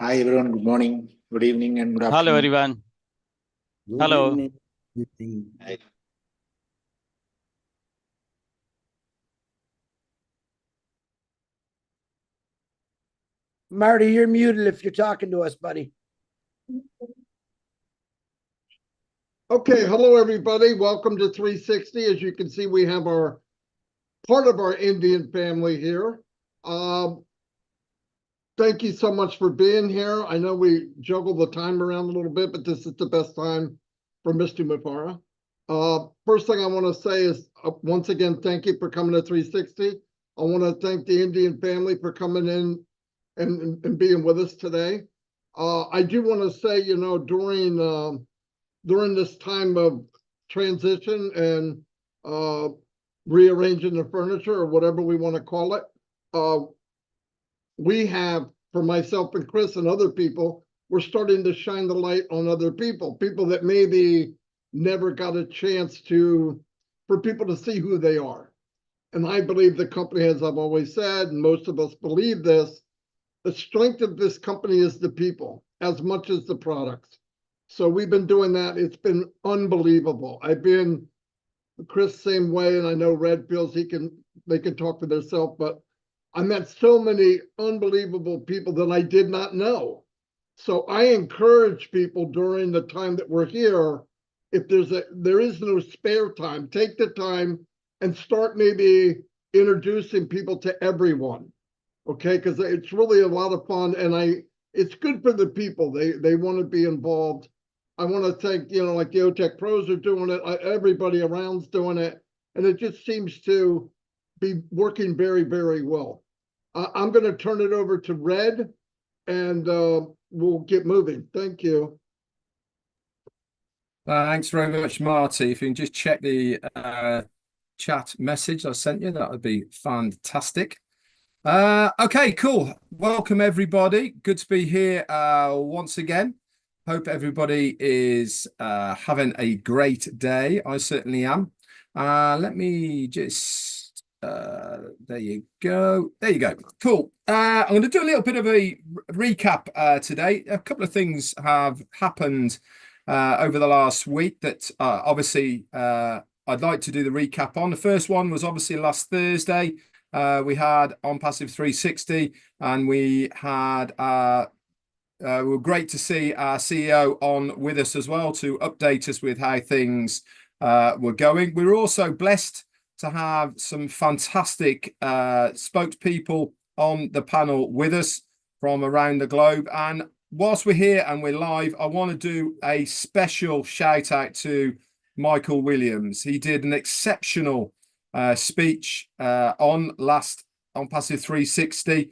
Hi everyone, good morning, good evening, and good Hello, afternoon. everyone. Good Hello. evening. Good evening. Hi. Marty, you're muted if you're talking to us, buddy. Okay, hello everybody. Welcome to 360. As you can see, we have our part of our Indian family here. Thank you so much for being here. I know we juggle the time around a little bit, but this is the best time for Mr. Mufareh. First thing I want to say is, once again, thank you for coming to 360. I want to thank the Indian family for coming in and being with us today. I do want to say, you know, during this time of transition and rearranging the furniture or whatever we want to call it, we have, for myself and Chris and other people, we're starting to shine the light on other people that maybe never got a chance for people to see who they are. And I believe the company, as I've always said, and most of us believe this, the strength of this company is the people as much as the products. So we've been doing that. It's been unbelievable. I've been, Chris, same way, and I know Red feels they can talk for themselves, but I met so many unbelievable people that I did not know. So I encourage people during the time that we're here, if there is no spare time, take the time and start maybe introducing people to everyone. Okay, because it's really a lot of fun, and it's good for the people. They want to be involved. I want to thank, you know, like the OTech pros are doing it, everybody around's doing it, and it just seems to be working very, very well. I'm going to turn it over to Red, and we'll get moving. Thank you. Thanks very much, Marty. If you can just check the chat message I sent you, that would be fantastic. Okay, cool. Welcome, everybody. Good to be here once again. Hope everybody is having a great day. I certainly am. Let me just... there you go. There you go. Cool. I'm going to do a little bit of a recap today. A couple of things have happened over the last week that obviously I'd like to do the recap on. The first one was obviously last Thursday. We had On Passive 360, and we had were great to see our CEO on with us as well to update us with how things were going. We were also blessed to have some fantastic spokespeople on the panel with us from around the globe. And whilst we're here and we're live, I want to do a special shout out to Michael Williams. He did an exceptional speech on Passive 360.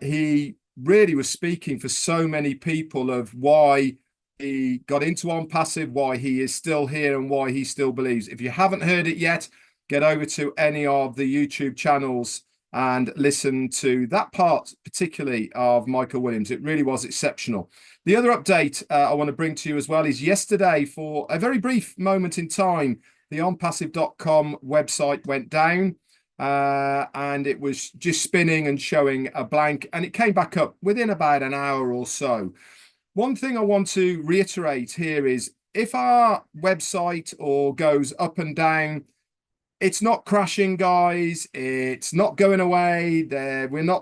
He really was speaking for so many people of why he got into On Passive, why he is still here, and why he still believes. If you haven't heard it yet, get over to any of the YouTube channels and listen to that part, particularly of Michael Williams. It really was exceptional. The other update I want to bring to you as well is yesterday, for a very brief moment in time, the onpassive.com website went down and it was just spinning and showing a blank, and it came back up within about an hour or so. One thing I want to reiterate here is if our website or goes up and down, it's not crashing, guys. It's not going away.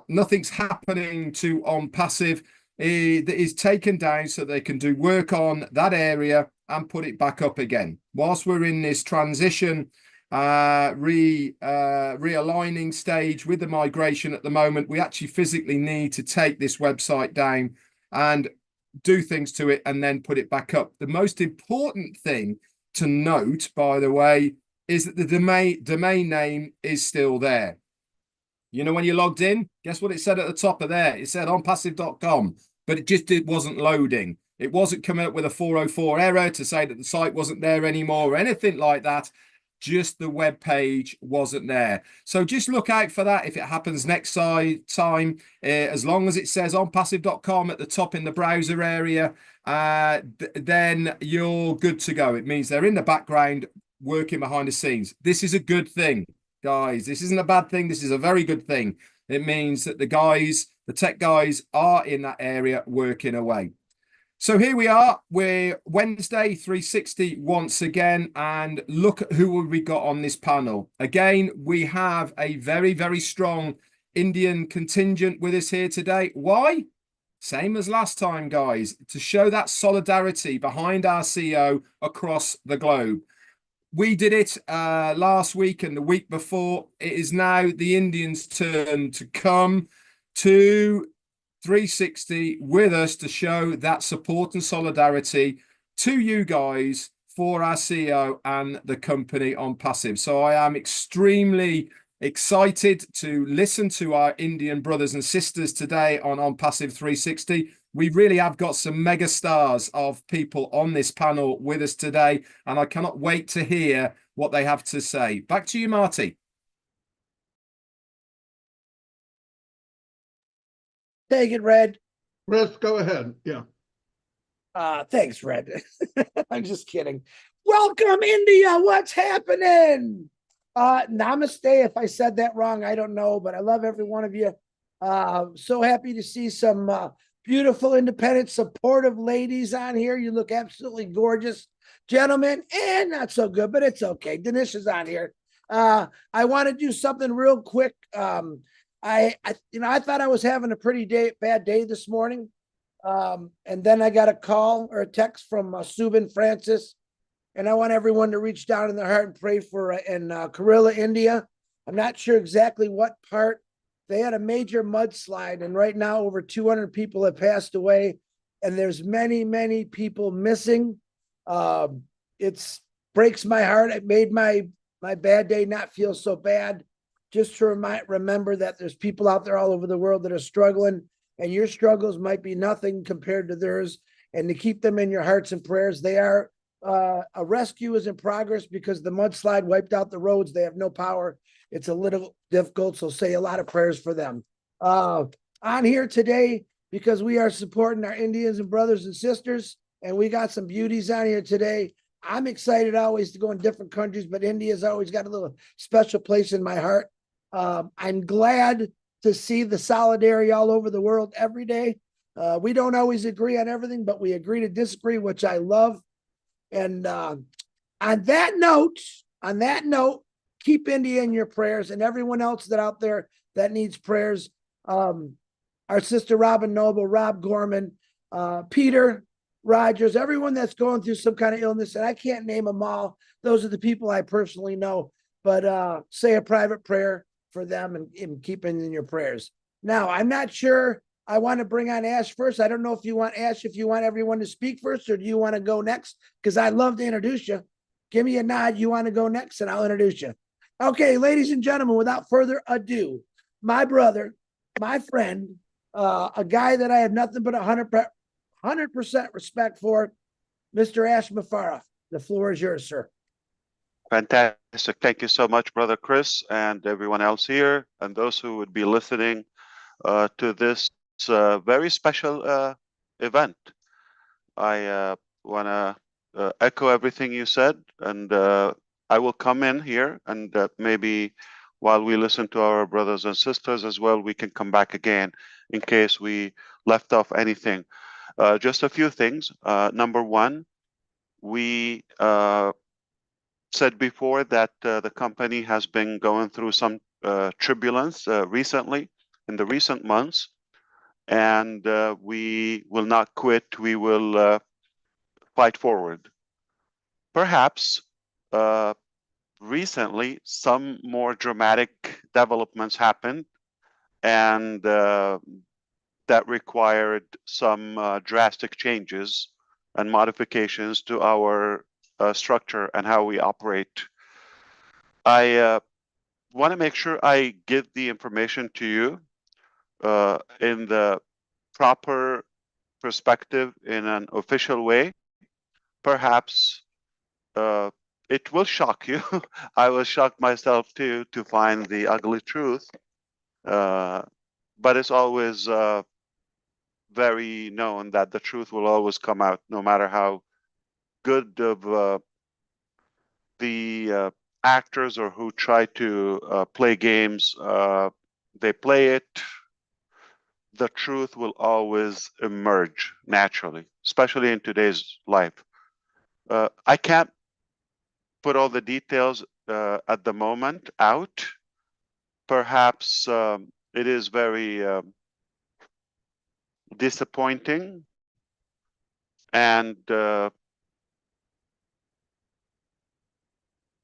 Nothing's happening to On Passive. It is taken down so they can do work on that area and put it back up again. Whilst we're in this transition, realigning stage with the migration at the moment, we actually physically need to take this website down and do things to it and then put it back up. The most important thing to note, by the way, is that the domain name is still there. You know, when you logged in, guess what it said at the top of there? It said onpassive.com, but it wasn't loading. It wasn't coming up with a 404 error to say that the site wasn't there anymore or anything like that. Just the web page wasn't there. So just look out for that if it happens next time. As long as it says onpassive.com at the top in the browser area, then you're good to go. It means they're in the background working behind the scenes. This is a good thing, guys. This isn't a bad thing. This is a very good thing. It means that the tech guys are in that area working away. So here we are. We're Wednesday 360 once again, and look at who we got on this panel. Again, we have a very, very strong Indian contingent with us here today. Why? Same as last time, guys, to show that solidarity behind our CEO across the globe. We did it last week and the week before. It is now the Indians' turn to come to 360 with us to show that support and solidarity to you guys for our CEO and the company on Passive. So I am extremely excited to listen to our Indian brothers and sisters today on Passive 360. We really have got some mega stars of people on this panel with us today, and I cannot wait to hear what they have to say. Back to you, Marty. Take it, Red. Chris, go ahead. Yeah. Thanks, Red. I'm just kidding. Welcome, India. What's happening? Namaste. If I said that wrong, I don't know, but I love every one of you. So happy to see some beautiful, independent, supportive ladies on here. You look absolutely gorgeous. Gentlemen, and not so good, but it's okay. Dinesh is on here. I want to do something real quick. I thought I was having a pretty bad day this morning. And then I got a call or a text from Subin Francis, and I want everyone to reach down in their heart and pray for in Kerala, India. I'm not sure exactly what part. They had a major mudslide, and right now over 200 people have passed away, and there's many, many people missing. It breaks my heart. It made my bad day not feel so bad. Just to remember that there's people out there all over the world that are struggling, and your struggles might be nothing compared to theirs, and to keep them in your hearts and prayers. They are a rescue is in progress because the mudslide wiped out the roads. They have no power. It's a little difficult, so say a lot of prayers for them. On here today, because we are supporting our Indians and brothers and sisters, and we got some beauties on here today. I'm excited always to go in different countries, but India's always got a little special place in my heart. I'm glad to see the solidarity all over the world every day. We don't always agree on everything, but we agree to disagree, which I love. And on that note, keep India in your prayers, and everyone else that out there that needs prayers. Our sister Robin Noble, Rob Gorman, Peter Rogers, everyone that's going through some kind of illness, and I can't name them all. Those are the people I personally know, but say a private prayer for them and keep them in your prayers. Now, I'm not sure. I want to bring on Ash first. I don't know if you want Ash, if you want everyone to speak first, or do you want to go next? Because I'd love to introduce you. Give me a nod. You want to go next, and I'll introduce you. Okay, ladies and gentlemen, without further ado, my brother, my friend, a guy that I have nothing but 100% respect for, Mr. Ash Mufareh. The floor is yours, sir. Fantastic. Thank you so much, Brother Chris, and everyone else here, and those who would be listening to this very special event. I want to echo everything you said, and I will come in here, and maybe while we listen to our brothers and sisters as well, we can come back again in case we left off anything. Just a few things. Number one, we said before that the company has been going through some turbulence recently, in the recent months, and we will not quit. We will fight forward. Perhaps recently some more dramatic developments happened, and that required some drastic changes and modifications to our structure and how we operate. I want to make sure I give the information to you in the proper perspective, in an official way. Perhaps it will shock you. I was shocked myself too to find the ugly truth, but it's always very known that the truth will always come out, no matter how good of the actors or who try to play games they play it, the truth will always emerge naturally, especially in today's life. I can't put all the details at the moment out. Perhaps it is very disappointing and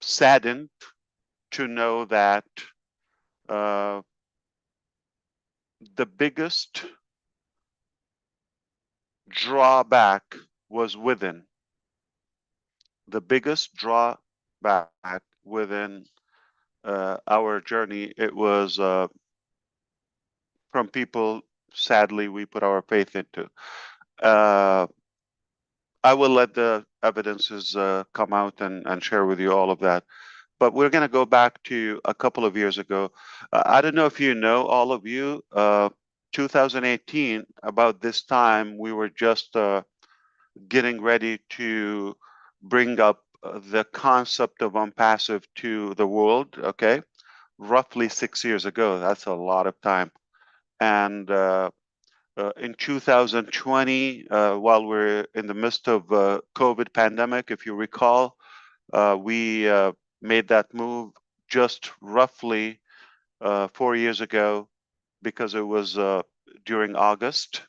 saddened to know that the biggest drawback was within. The biggest drawback within our journey, it was from people, sadly, we put our faith into. I will let the evidences come out and share with you all of that. But we're going to go back to a couple of years ago. I don't know if you know, all of you, 2018, about this time, we were just getting ready to bring up the concept of unpassive to the world, okay? Roughly 6 years ago. That's a lot of time. And in 2020, while we're in the midst of COVID pandemic, if you recall, we made that move just roughly 4 years ago, because it was during August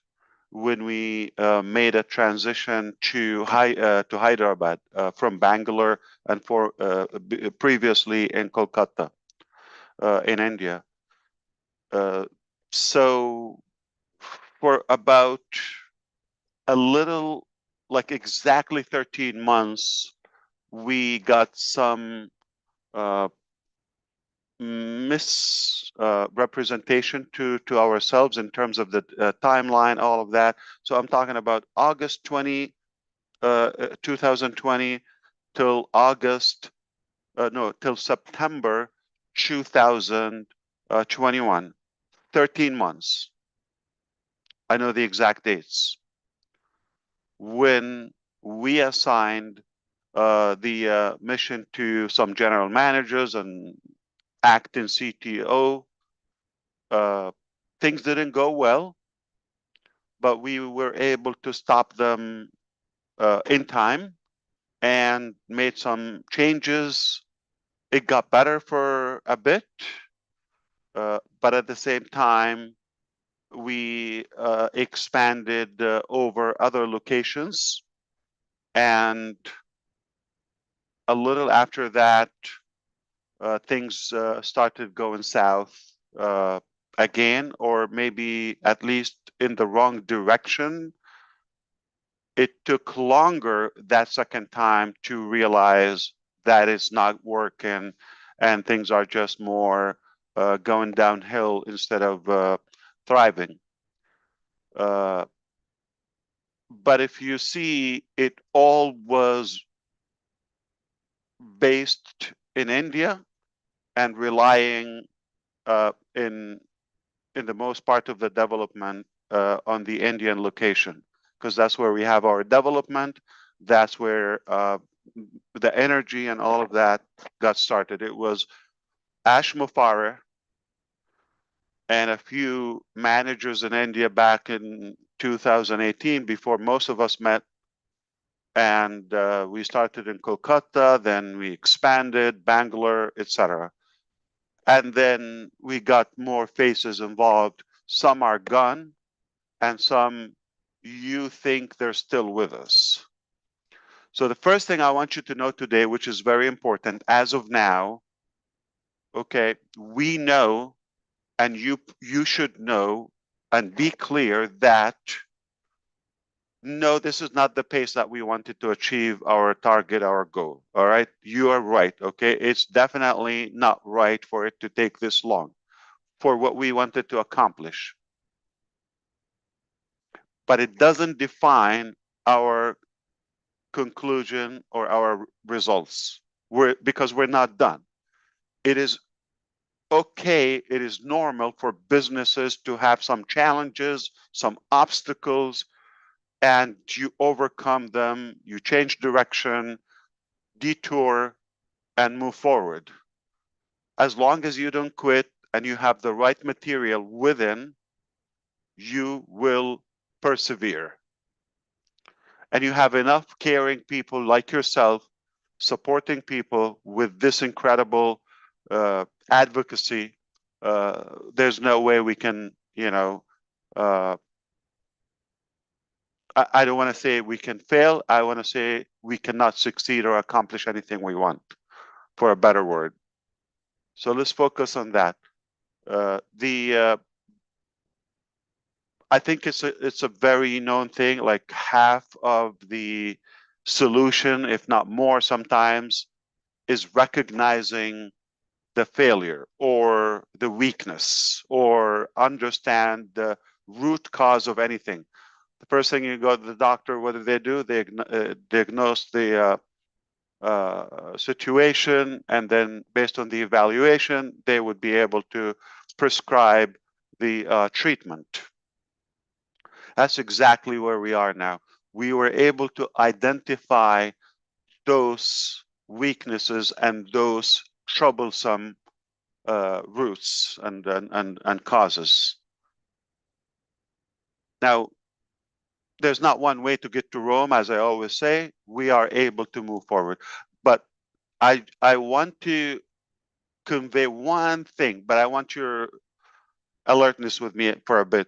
when we made a transition to Hyderabad from Bangalore and previously in Kolkata in India. So for about a little, like exactly 13 months, we got some misrepresentation to ourselves in terms of the timeline, all of that. So I'm talking about August 2020 till till September 2021, 13 months. I know the exact dates when we assigned the mission to some general managers and acting CTO. Things didn't go well, but we were able to stop them in time and made some changes. It got better for a bit, but at the same time, we expanded over other locations. And a little after that, things started going south again, or maybe at least in the wrong direction. It took longer that second time to realize that it's not working and things are just more going downhill instead of thriving. But if you see, it all was based in India and relying in the most part of the development on the Indian location, because that's where we have our development. That's where the energy and all of that got started. It was Mufareh and a few managers in India back in 2018, before most of us met. And we started in Kolkata, then we expanded, Bangalore, etc. And then we got more faces involved. Some are gone, and some you think they're still with us. So the first thing I want you to know today, which is very important as of now, okay, we know, and you should know and be clear that no, this is not the pace that we wanted to achieve our target, our goal. All right, you are right. Okay, it's definitely not right for it to take this long for what we wanted to accomplish. But it doesn't define our conclusion or our results. Because we're not done. It is okay, it is normal for businesses to have some challenges, some obstacles, and you overcome them, you change direction, detour, and move forward. As long as you don't quit, and you have the right material within, you will persevere. And you have enough caring people like yourself supporting people with this incredible advocacy. There's no way we can, I don't want to say we can fail. I want to say we cannot succeed or accomplish anything we want, for a better word. So let's focus on that. I think it's a very known thing. Like half of the solution, if not more, sometimes, is recognizing the failure or the weakness or understand the root cause of anything. The first thing you go to the doctor, what do? They diagnose the situation, and then based on the evaluation, they would be able to prescribe the treatment. That's exactly where we are now. We were able to identify those weaknesses and those troublesome roots and causes. Now, there's not one way to get to Rome, as I always say. We are able to move forward. But I want to convey one thing, but I want your alertness with me for a bit.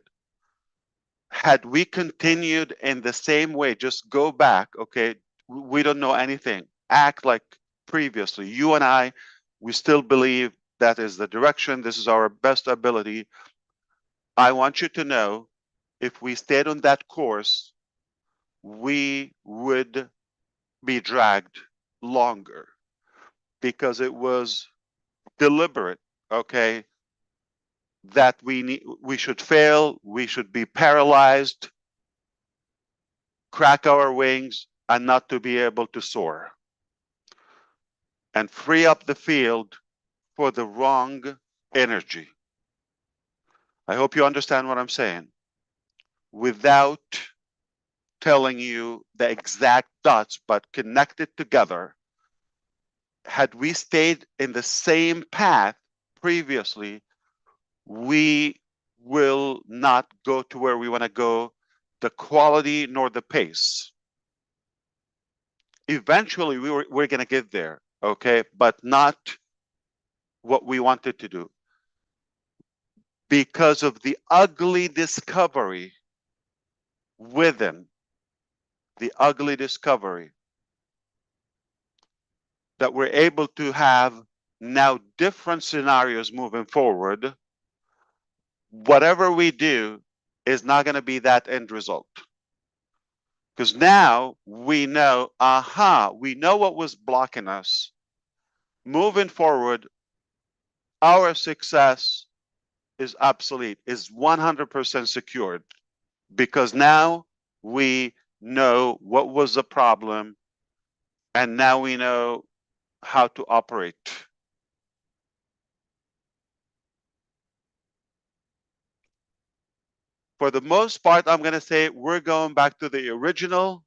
Had we continued in the same way, just go back, okay, we don't know anything, act like previously, you and I, we still believe that is the direction, this is our best ability. I want you to know, if we stayed on that course, we would be dragged longer, because it was deliberate, okay, that we should fail, we should be paralyzed, crack our wings, and not to be able to soar, and free up the field for the wrong energy. I hope you understand what I'm saying. Without telling you the exact dots, but connected together, had we stayed in the same path previously, we will not go to where we want to go, the quality nor the pace. Eventually, we're going to get there, okay, but not what we wanted to do, because of the ugly discovery within, the ugly discovery that we're able to have now different scenarios moving forward. Whatever we do is not going to be that end result, because now we know, we know what was blocking us. Moving forward, our success is obsolete, is 100% secured, because now we know what was the problem, and now we know how to operate. For the most part, I'm going to say we're going back to the original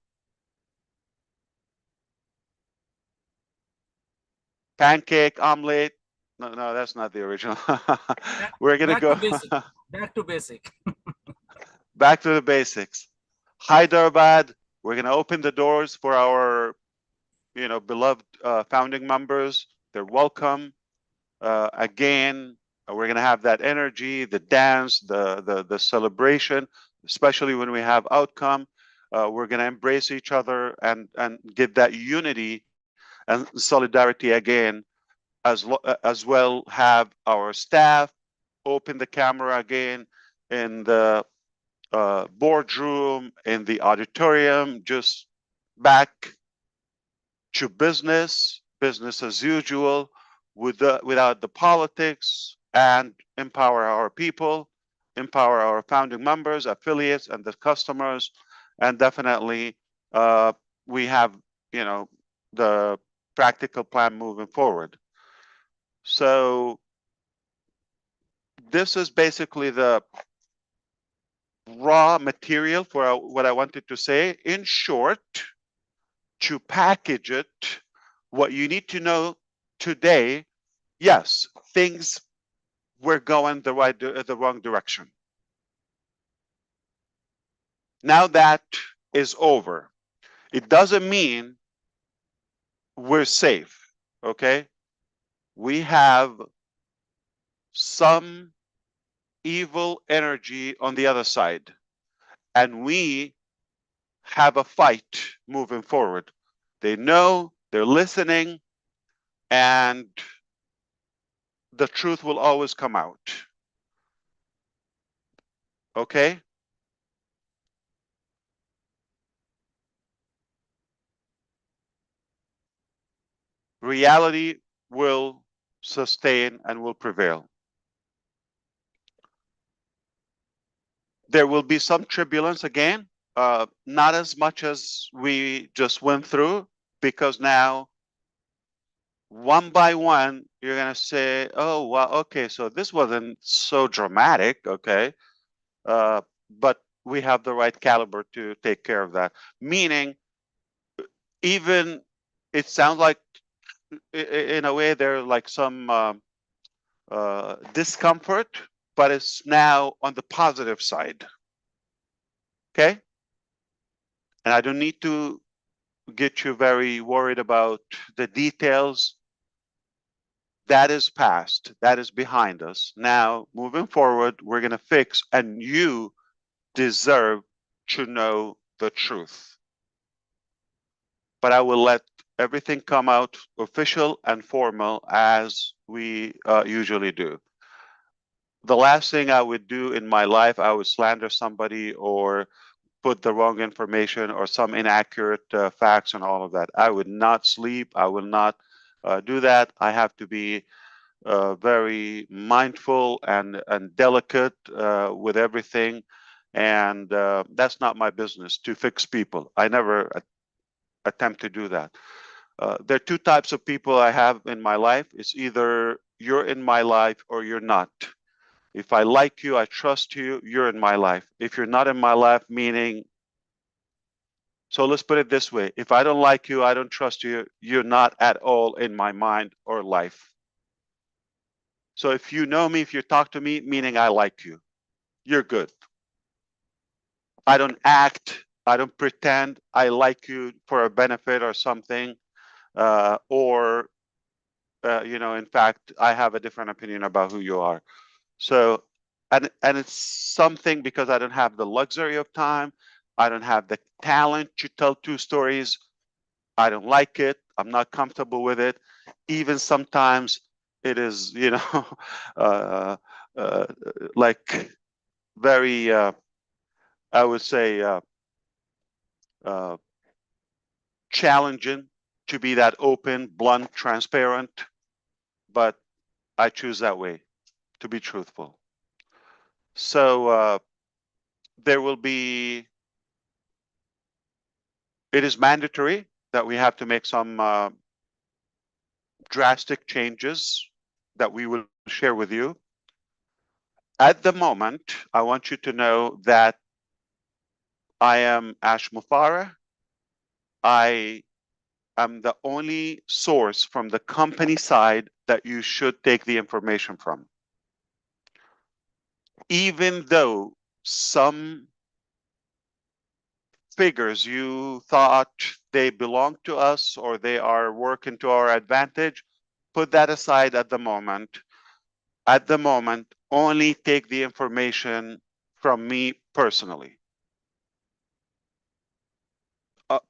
pancake omelet. No, that's not the original. We're going to go back to basic. back to the basics. Hyderabad, we're going to open the doors for our, beloved founding members. They're welcome. Again, we're going to have that energy, the dance, the celebration, especially when we have outcome. We're going to embrace each other and give that unity and solidarity again, as well have our staff open the camera again in the boardroom, in the auditorium, just back to business as usual, without the politics, and empower our people, empower our founding members, affiliates, and the customers. And definitely we have, the practical plan moving forward. So this is basically the raw material for what I wanted to say. In short, to package it, what you need to know today, yes, things we're going the wrong direction. Now that is over. It doesn't mean we're safe, okay? We have some evil energy on the other side, and we have a fight moving forward. They know, they're listening, and the truth will always come out. Okay? Reality will sustain and will prevail. There will be some turbulence again, not as much as we just went through, because now one by one, you're going to say, oh, well, okay, so this wasn't so dramatic, okay? But we have the right caliber to take care of that. Meaning, even it sounds like, in a way, there's like some discomfort, but it's now on the positive side. Okay? And I don't need to get you very worried about the details. That is past. That is behind us. Now, moving forward, we're going to fix, and you deserve to know the truth. But I will let everything come out official and formal as we usually do. The last thing I would do in my life, I would slander somebody or put the wrong information or some inaccurate facts and all of that. I would not sleep. I will not do that. I have to be very mindful and delicate with everything. And that's not my business to fix people. I never attempt to do that. There are two types of people I have in my life. It's either you're in my life or you're not. If I like you, I trust you, you're in my life. If you're not in my life, meaning, so let's put it this way. If I don't like you, I don't trust you, you're not at all in my mind or life. So if you know me, if you talk to me, meaning I like you, you're good. I don't act, I don't pretend I like you for a benefit or something, you know, in fact, I have a different opinion about who you are. So, and it's something because I don't have the luxury of time. I don't have the talent to tell two stories. I don't like it. I'm not comfortable with it. Even sometimes it is, you know, like very, I would say, challenging to be that open, blunt, transparent. But I choose that way, to be truthful. So there will be, it is mandatory that we have to make some drastic changes that we will share with you. At the moment, I want you to know that I am Ash Mufareh. I am the only source from the company side that you should take the information from. Even though some figures you thought they belong to us or they are working to our advantage, put that aside at the moment. At the moment, only take the information from me personally.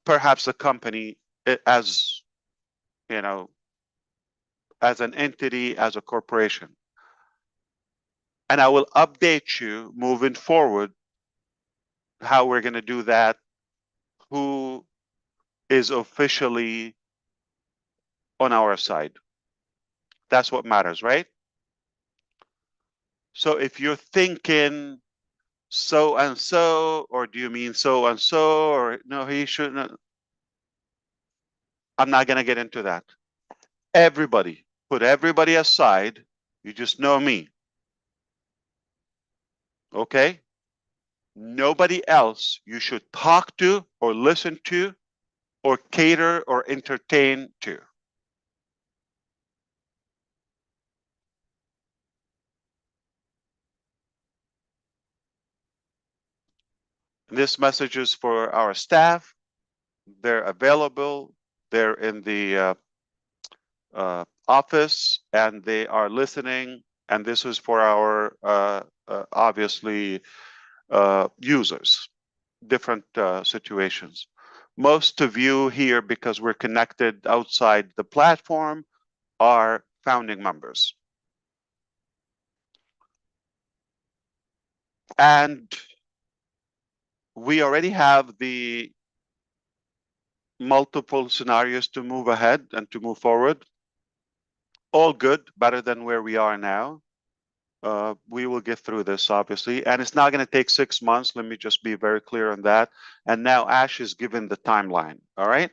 Perhaps the company as, you know, as an entity, as a corporation. And I will update you moving forward how we're going to do that, who is officially on our side. That's what matters, right? So if you're thinking so and so, or do you mean so and so, or no, he shouldn't, I'm not going to get into that. Everybody, put everybody aside. You just know me. Okay? Nobody else you should talk to or listen to or cater or entertain to. This message is for our staff. They're available. They're in the office and they are listening. And this is for our obviously users, different situations. Most of you here, because we're connected outside the platform, are founding members. And we already have the multiple scenarios to move ahead and to move forward. All good, better than where we are now. We will get through this, obviously, and it's not going to take 6 months. Let me just be very clear on that. And now Ash is given the timeline. All right.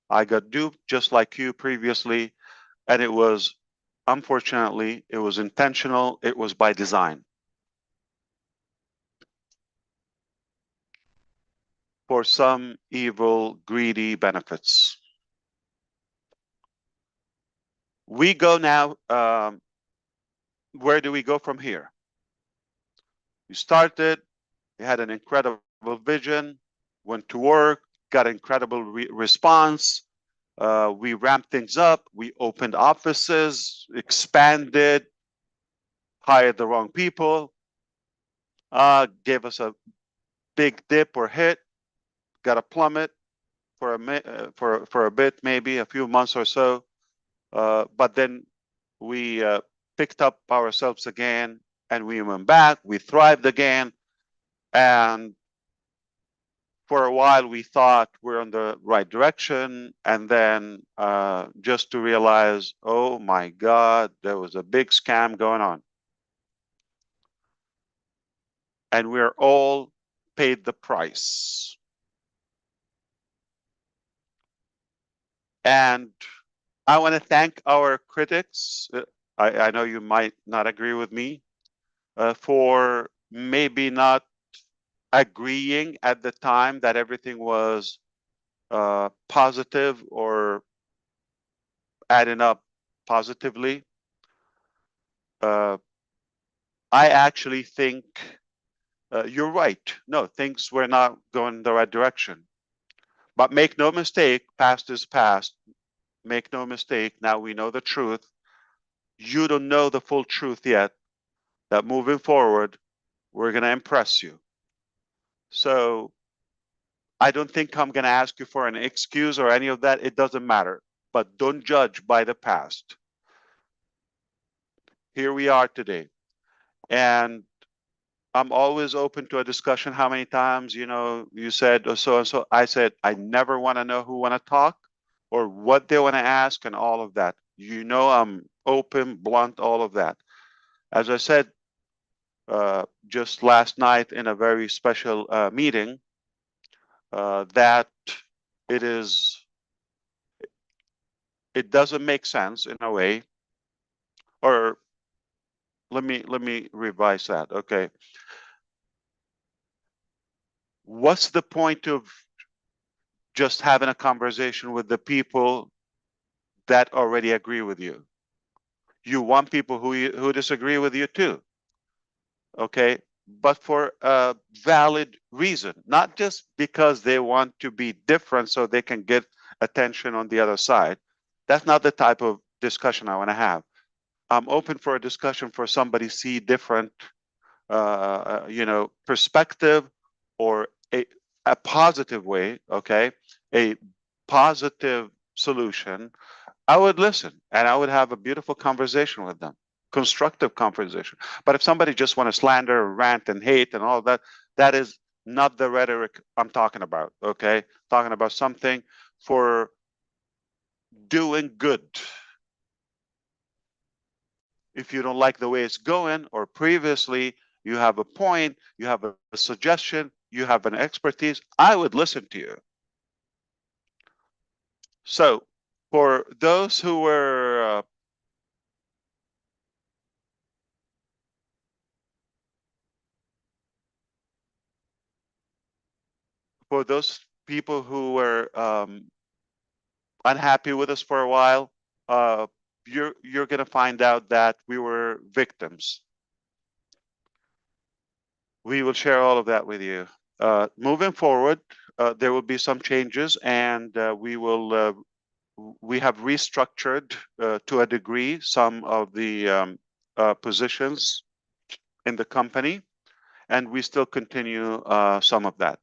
I got duped just like you previously, and it was, unfortunately, it was intentional. It was by design. For some evil, greedy benefits. We go now, where do we go from here? You started, you had an incredible vision, went to work, got incredible response. We ramped things up, we opened offices, expanded, hired the wrong people, gave us a big dip or hit, got a plummet for a bit, maybe a few months or so. But then we picked up ourselves again and we went back, we thrived again. And for a while we thought we're on the right direction. And then just to realize, oh my God, there was a big scam going on. And we're all paid the price. And I want to thank our critics. I know you might not agree with me for maybe not agreeing at the time that everything was positive or adding up positively. I actually think you're right. No, things were not going the right direction. But make no mistake, past is past. Make no mistake, now we know the truth. You don't know the full truth yet, that moving forward, we're going to impress you. So I don't think I'm going to ask you for an excuse or any of that. It doesn't matter. But don't judge by the past. Here we are today. And I'm always open to a discussion. How many times, you said or so and so. I said, I never want to know who want to talk or what they want to ask and all of that. I'm open, blunt, all of that. As I said, just last night in a very special meeting, that it doesn't make sense in a way, or let me revise that. Okay. What's the point of just having a conversation with the people that already agree with you? You want people who disagree with you too. Okay. But for a valid reason, not just because they want to be different so they can get attention on the other side. That's not the type of discussion I want to have. I'm open for a discussion for somebody see different, perspective or a positive way, okay, a positive solution. I would listen and I would have a beautiful conversation with them, constructive conversation. But if somebody just want to slander, rant, and hate and all that, that is not the rhetoric I'm talking about, okay? Talking about something for doing good. If you don't like the way it's going, or previously you have a point, you have a suggestion, you have an expertise, I would listen to you. So for those who were for those people who were unhappy with us for a while, you're going to find out that we were victims. We will share all of that with you. moving forward, there will be some changes, and we have restructured to a degree some of the positions in the company, and we still continue some of that.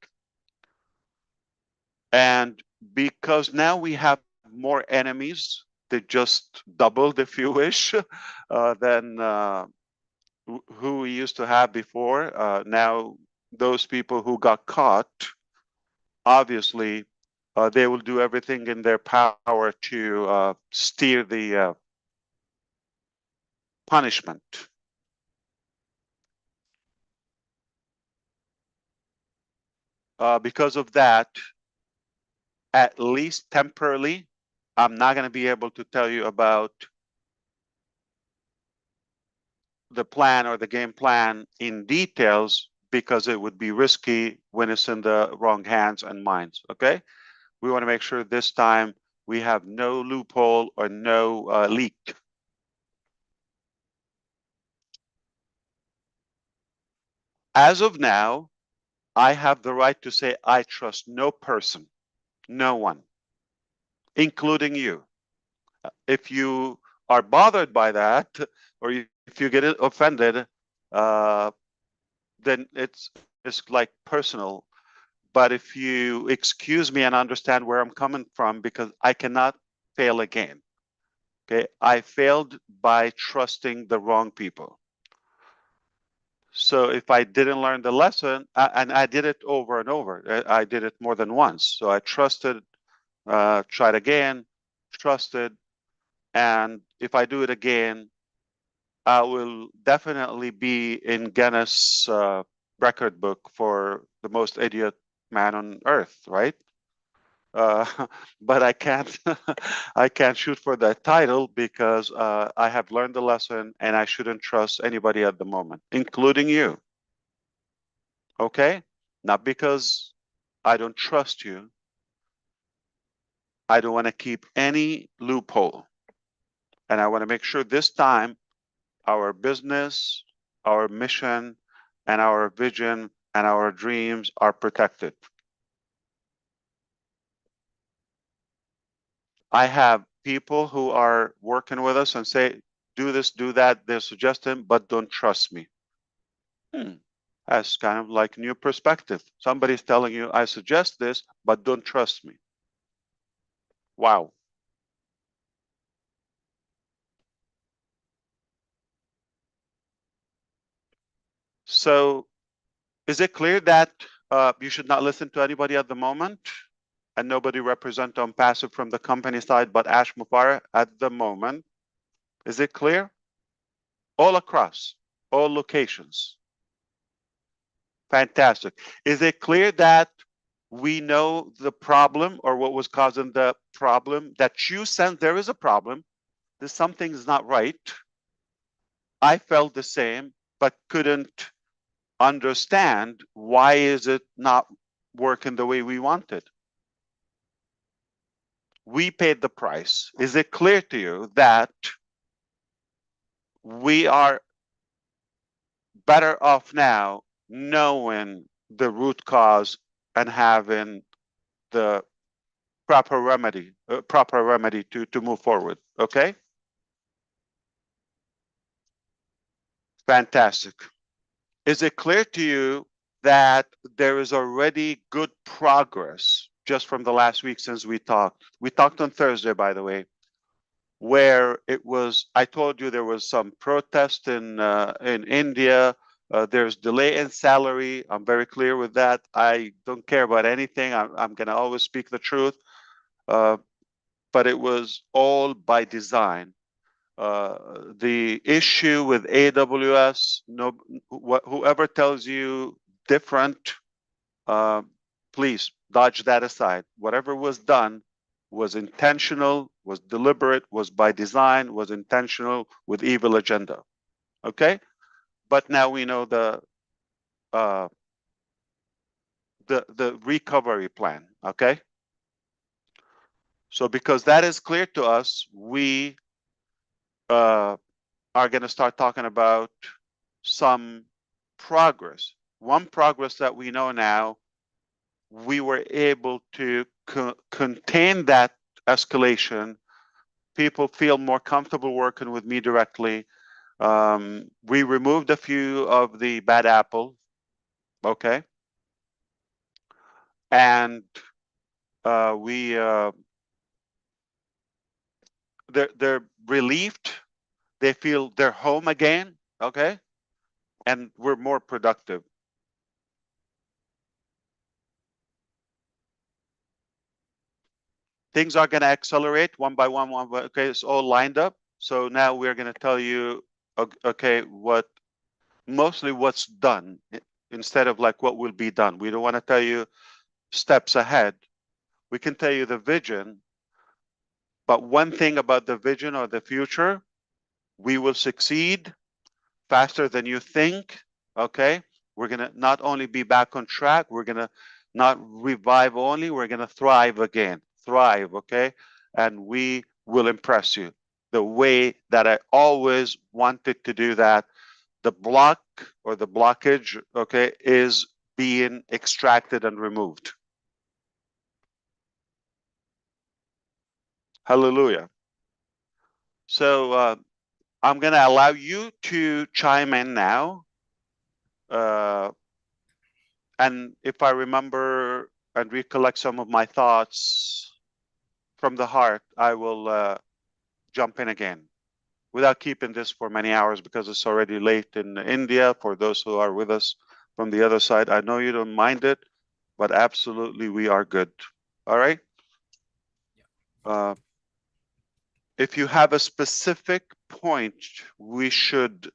And because now we have more enemies, they just doubled, if you wish, than who we used to have before. Now, those people who got caught, obviously, they will do everything in their power to steer the punishment. Because of that, at least temporarily, I'm not going to be able to tell you about the plan or the game plan in details because it would be risky when it's in the wrong hands and minds. Okay, we want to make sure this time we have no loophole or no leak. As of now, I have the right to say I trust no person, no one, including you. If you are bothered by that, or if you get offended, then it's like personal. But if you excuse me and understand where I'm coming from, because I cannot fail again. Okay, I failed by trusting the wrong people. So if I didn't learn the lesson, and I did it over and over, I did it more than once. So I trusted, tried again, trusted, and if I do it again, I will definitely be in Guinness record book for the most idiot man on earth, right? But I can't I can't shoot for that title because I have learned the lesson and I shouldn't trust anybody at the moment, including you. Okay? Not because I don't trust you. I don't want to keep any loophole. And I want to make sure this time our business, our mission, and our vision and our dreams are protected. I have people who are working with us and say, do this, do that. They're suggesting, but don't trust me. That's kind of like new perspective. Somebody's telling you, I suggest this, but don't trust me. Wow. So is it clear that you should not listen to anybody at the moment and nobody represent on passive from the company side but Ash Mufareh at the moment? Is it clear? All across, all locations. Fantastic. Is it clear that we know the problem or what was causing the problem, that you sense there is a problem, that something is not right? I felt the same, but couldn't understand why is it not working the way we wanted. We paid the price. Is it clear to you that we are better off now knowing the root cause and having the proper remedy to move forward? Okay, fantastic. Is it clear to you that there is already good progress just from the last week since we talked? We talked on Thursday, by the way, where it was, I told you there was some protest in India. There's delay in salary. I'm very clear with that. I don't care about anything. I'm going to always speak the truth. But it was all by design. The issue with AWS, whoever tells you different, please dodge that aside. Whatever was done was intentional, was deliberate, was by design, was intentional with evil agenda. Okay, but now we know the recovery plan. Okay, so because that is clear to us, we are going to start talking about some progress. One progress that we know now we were able to contain that escalation. People feel more comfortable working with me directly. We removed a few of the bad apples, okay? And they're relieved. They feel they're home again, okay? And we're more productive. Things are going to accelerate one by one, okay? It's all lined up. So now we're going to tell you, okay, mostly what's done instead of like what will be done. We don't want to tell you steps ahead. We can tell you the vision, but one thing about the vision or the future, we will succeed faster than you think, okay? We're going to not only be back on track, we're going to not revive only, we're going to thrive again. Thrive, okay? And we will impress you the way that I always wanted to do that. The block or the blockage, okay, is being extracted and removed. Hallelujah. So I'm going to allow you to chime in now. And if I remember and recollect some of my thoughts from the heart, I will jump in again without keeping this for many hours because it's already late in India for those who are with us from the other side. I know you don't mind it, but absolutely we are good. All right? If you have a specific point we should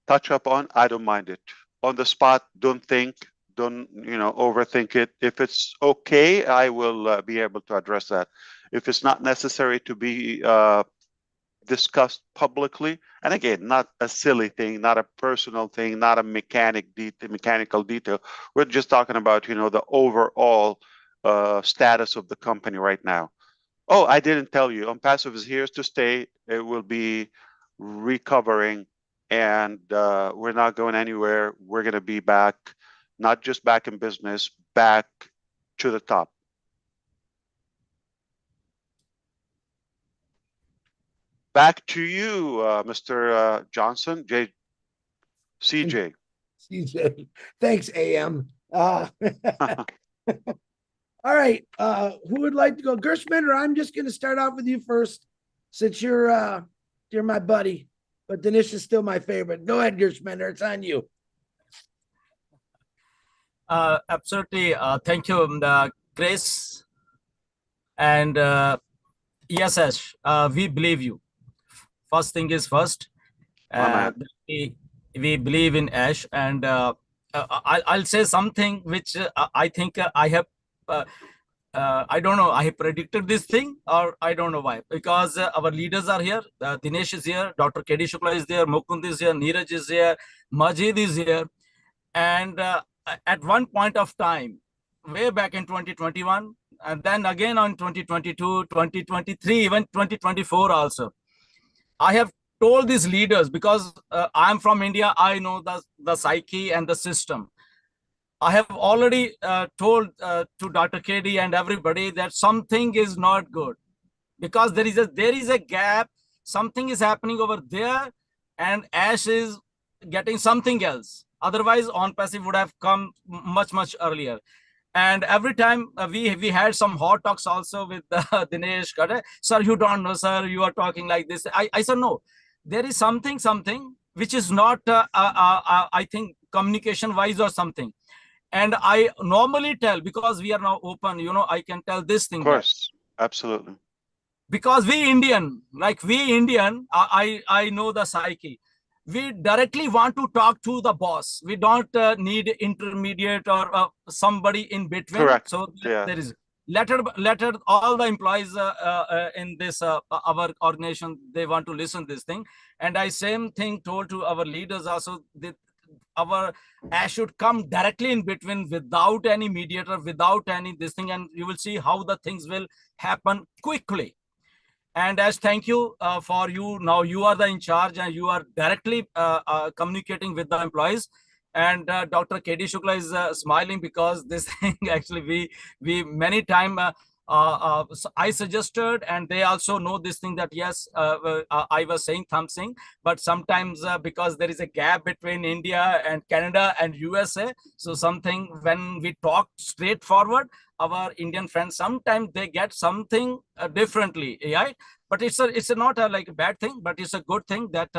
touch up on, I don't mind it. On the spot, don't think, don't overthink it. If it's okay, I will be able to address that. If it's not necessary to be discussed publicly, and again, not a silly thing, not a personal thing, not a mechanical detail. We're just talking about the overall status of the company right now. Oh, I didn't tell you. OnPassive is here to stay. It will be recovering, and we're not going anywhere. We're going to be back, not just back in business, back to the top. Back to you, Mr. Johnson, CJ. CJ, thanks, AM. All right, who would like to go? Gershman, or I'm just going to start off with you first, since you're my buddy, but Dinesh is still my favorite. Go ahead, Gershman, it's on you. Absolutely. Thank you, Chris. And yes, Ash, we believe you. First thing is first. We believe in Ash, and I'll say something which I think I have. I don't know. I have predicted this thing, or I don't know why. Because our leaders are here. Dinesh is here. Dr. K.D. Shukla is there. Mukund is here. Neeraj is here. Majid is here. And at one point of time, way back in 2021, and then again on 2022, 2023, even 2024 also, I have told these leaders, because I'm from India, I know the psyche and the system. I have already told to Dr. KD and everybody that something is not good, because there is a gap. Something is happening over there, and Ash is getting something else. Otherwise, OnPassive would have come much earlier. And every time we had some hot talks also with Dinesh. Sir, you don't know, sir, you are talking like this. I said, no, there is something which is not, I think, communication wise or something. And I normally tell, because we are now open, I can tell this thing. Of course, absolutely. Because we Indian, I know the psyche. We directly want to talk to the boss. We don't need intermediate or somebody in between. Correct. So there is let all the employees in this our organization, they want to listen this thing. And I same thing told to our leaders also, that our Ash should come directly in between without any mediator, without any this thing, and you will see how the things will happen quickly. And as thank you for you. Now you are the in charge and you are directly communicating with the employees. And Dr. KD Shukla is smiling because this thing actually we many time I suggested, and they also know this thing that yes, I was saying something, but sometimes because there is a gap between India and Canada and USA, so something when we talk straightforward, our Indian friends sometimes they get something differently, right? But it's not a like a bad thing, but it's a good thing that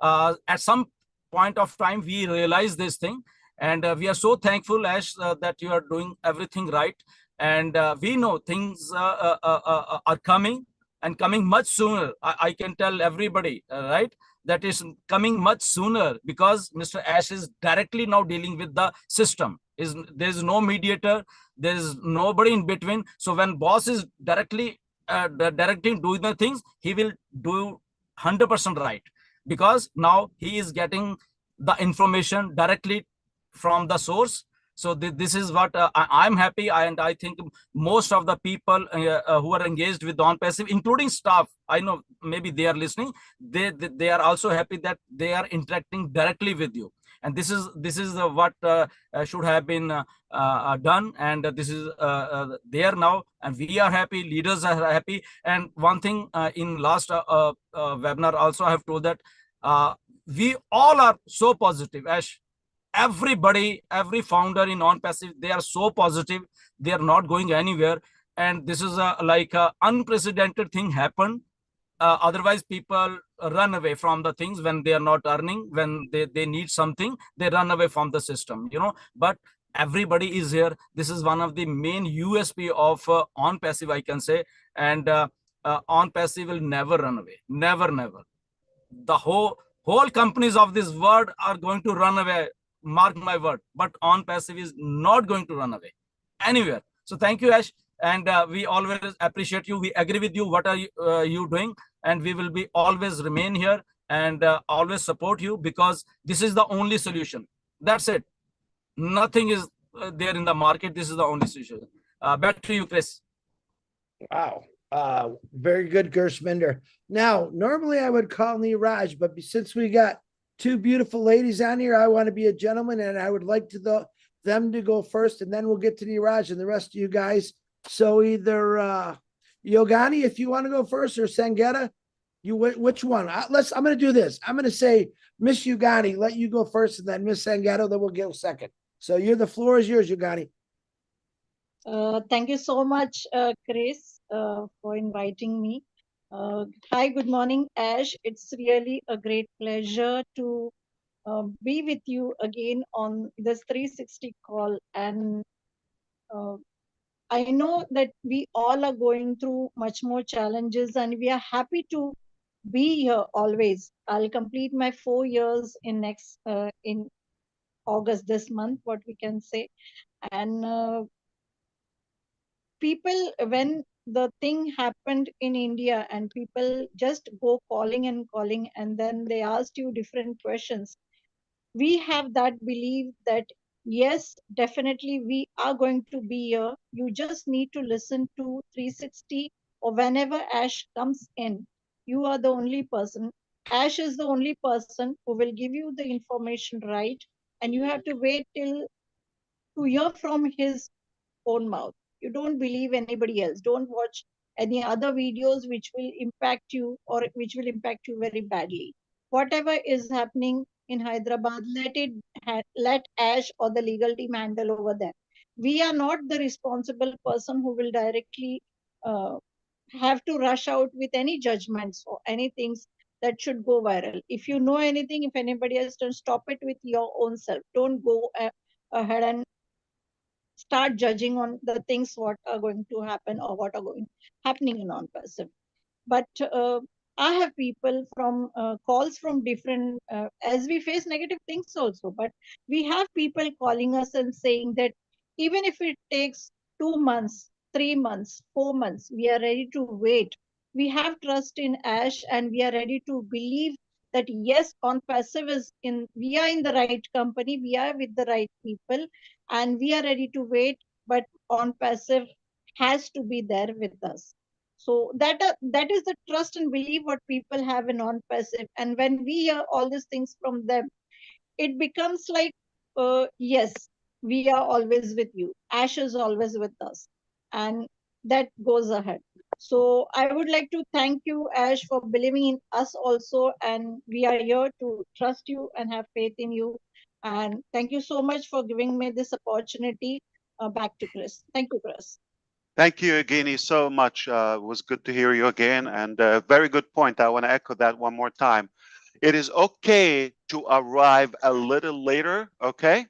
at some point of time we realize this thing, and we are so thankful, Ash, that you are doing everything right, and we know things are coming and coming much sooner. I can tell everybody, right, that is coming much sooner because Mr. Ash is directly now dealing with the system. There's no mediator, there's nobody in between. So when boss is directly directing doing the things, he will do 100% right, because now he is getting the information directly from the source. So this is what I'm happy, and I think most of the people who are engaged with non-passive, including staff, I know maybe they are listening, they are also happy that they are interacting directly with you. And this is what should have been done, and this is there now, and we are happy, leaders are happy. And one thing in last webinar also I have told that we all are so positive, Ash. Everybody, every founder in non-passive, they are so positive, they are not going anywhere. And this is like a unprecedented thing happened. Otherwise people run away from the things when they are not earning, when they need something, they run away from the system, but everybody is here. This is one of the main USP of on passive, I can say. And on passive will never run away, never. The whole companies of this world are going to run away, mark my word, but on passive is not going to run away anywhere. So thank you, Ash, and we always appreciate you. We agree with you what are you doing, and we will be always remain here and always support you, because this is the only solution. That's it. Nothing is there in the market. This is the only solution. Back to you, Chris. Wow. Very good, Gersminder. Now, normally I would call Neeraj, but since we got two beautiful ladies on here, I want to be a gentleman, and I would like them to go first, and then we'll get to Neeraj and the rest of you guys. So either Yogani, if you want to go first, or Sangeta, which one? I'm going to do this. I'm going to say Miss Yogani, let you go first, and then Miss Sangeta, then we'll go second. So the floor is yours, Yogani. Thank you so much, Chris, for inviting me. Hi, good morning, Ash. It's really a great pleasure to be with you again on this 360 call. And I know that we all are going through much more challenges, and we are happy to be here always. I'll complete my 4 years in August this month, what we can say. And people, when the thing happened in India and people just go calling, and then they asked you different questions, we have that belief that yes, definitely we are going to be here. You just need to listen to 360, or whenever Ash comes in, you are the only person. Ash is the only person who will give you the information right, and you have to wait till to hear from his own mouth. You don't believe anybody else. Don't watch any other videos which will impact you, or which will impact you very badly. Whatever is happening in Hyderabad, let Ash or the legal team handle over there. We are not the responsible person who will directly uh, have to rush out with any judgments or any things that should go viral. If you know anything, if anybody else, don't stop it with your own self. Don't go ahead and start judging on the things what are going to happen or what are happening in non-passive. But I have people from calls from different, as we face negative things also, but we have people calling us and saying that even if it takes 2 months, 3 months, 4 months, we are ready to wait. We have trust in Ash, and we are ready to believe that yes, on passive we are in the right company, we are with the right people, and we are ready to wait, but on passive has to be there with us. So that is the trust and belief what people have in non-passive. And when we hear all these things from them, it becomes like, yes, we are always with you. Ash is always with us. And that goes ahead. So I would like to thank you, Ash, for believing in us also. And we are here to trust you and have faith in you. And thank you so much for giving me this opportunity. Back to Chris. Thank you, Chris. Thank you, Evgeny, so much. It was good to hear you again. And very good point. I want to echo that one more time. It is okay to arrive a little later, okay?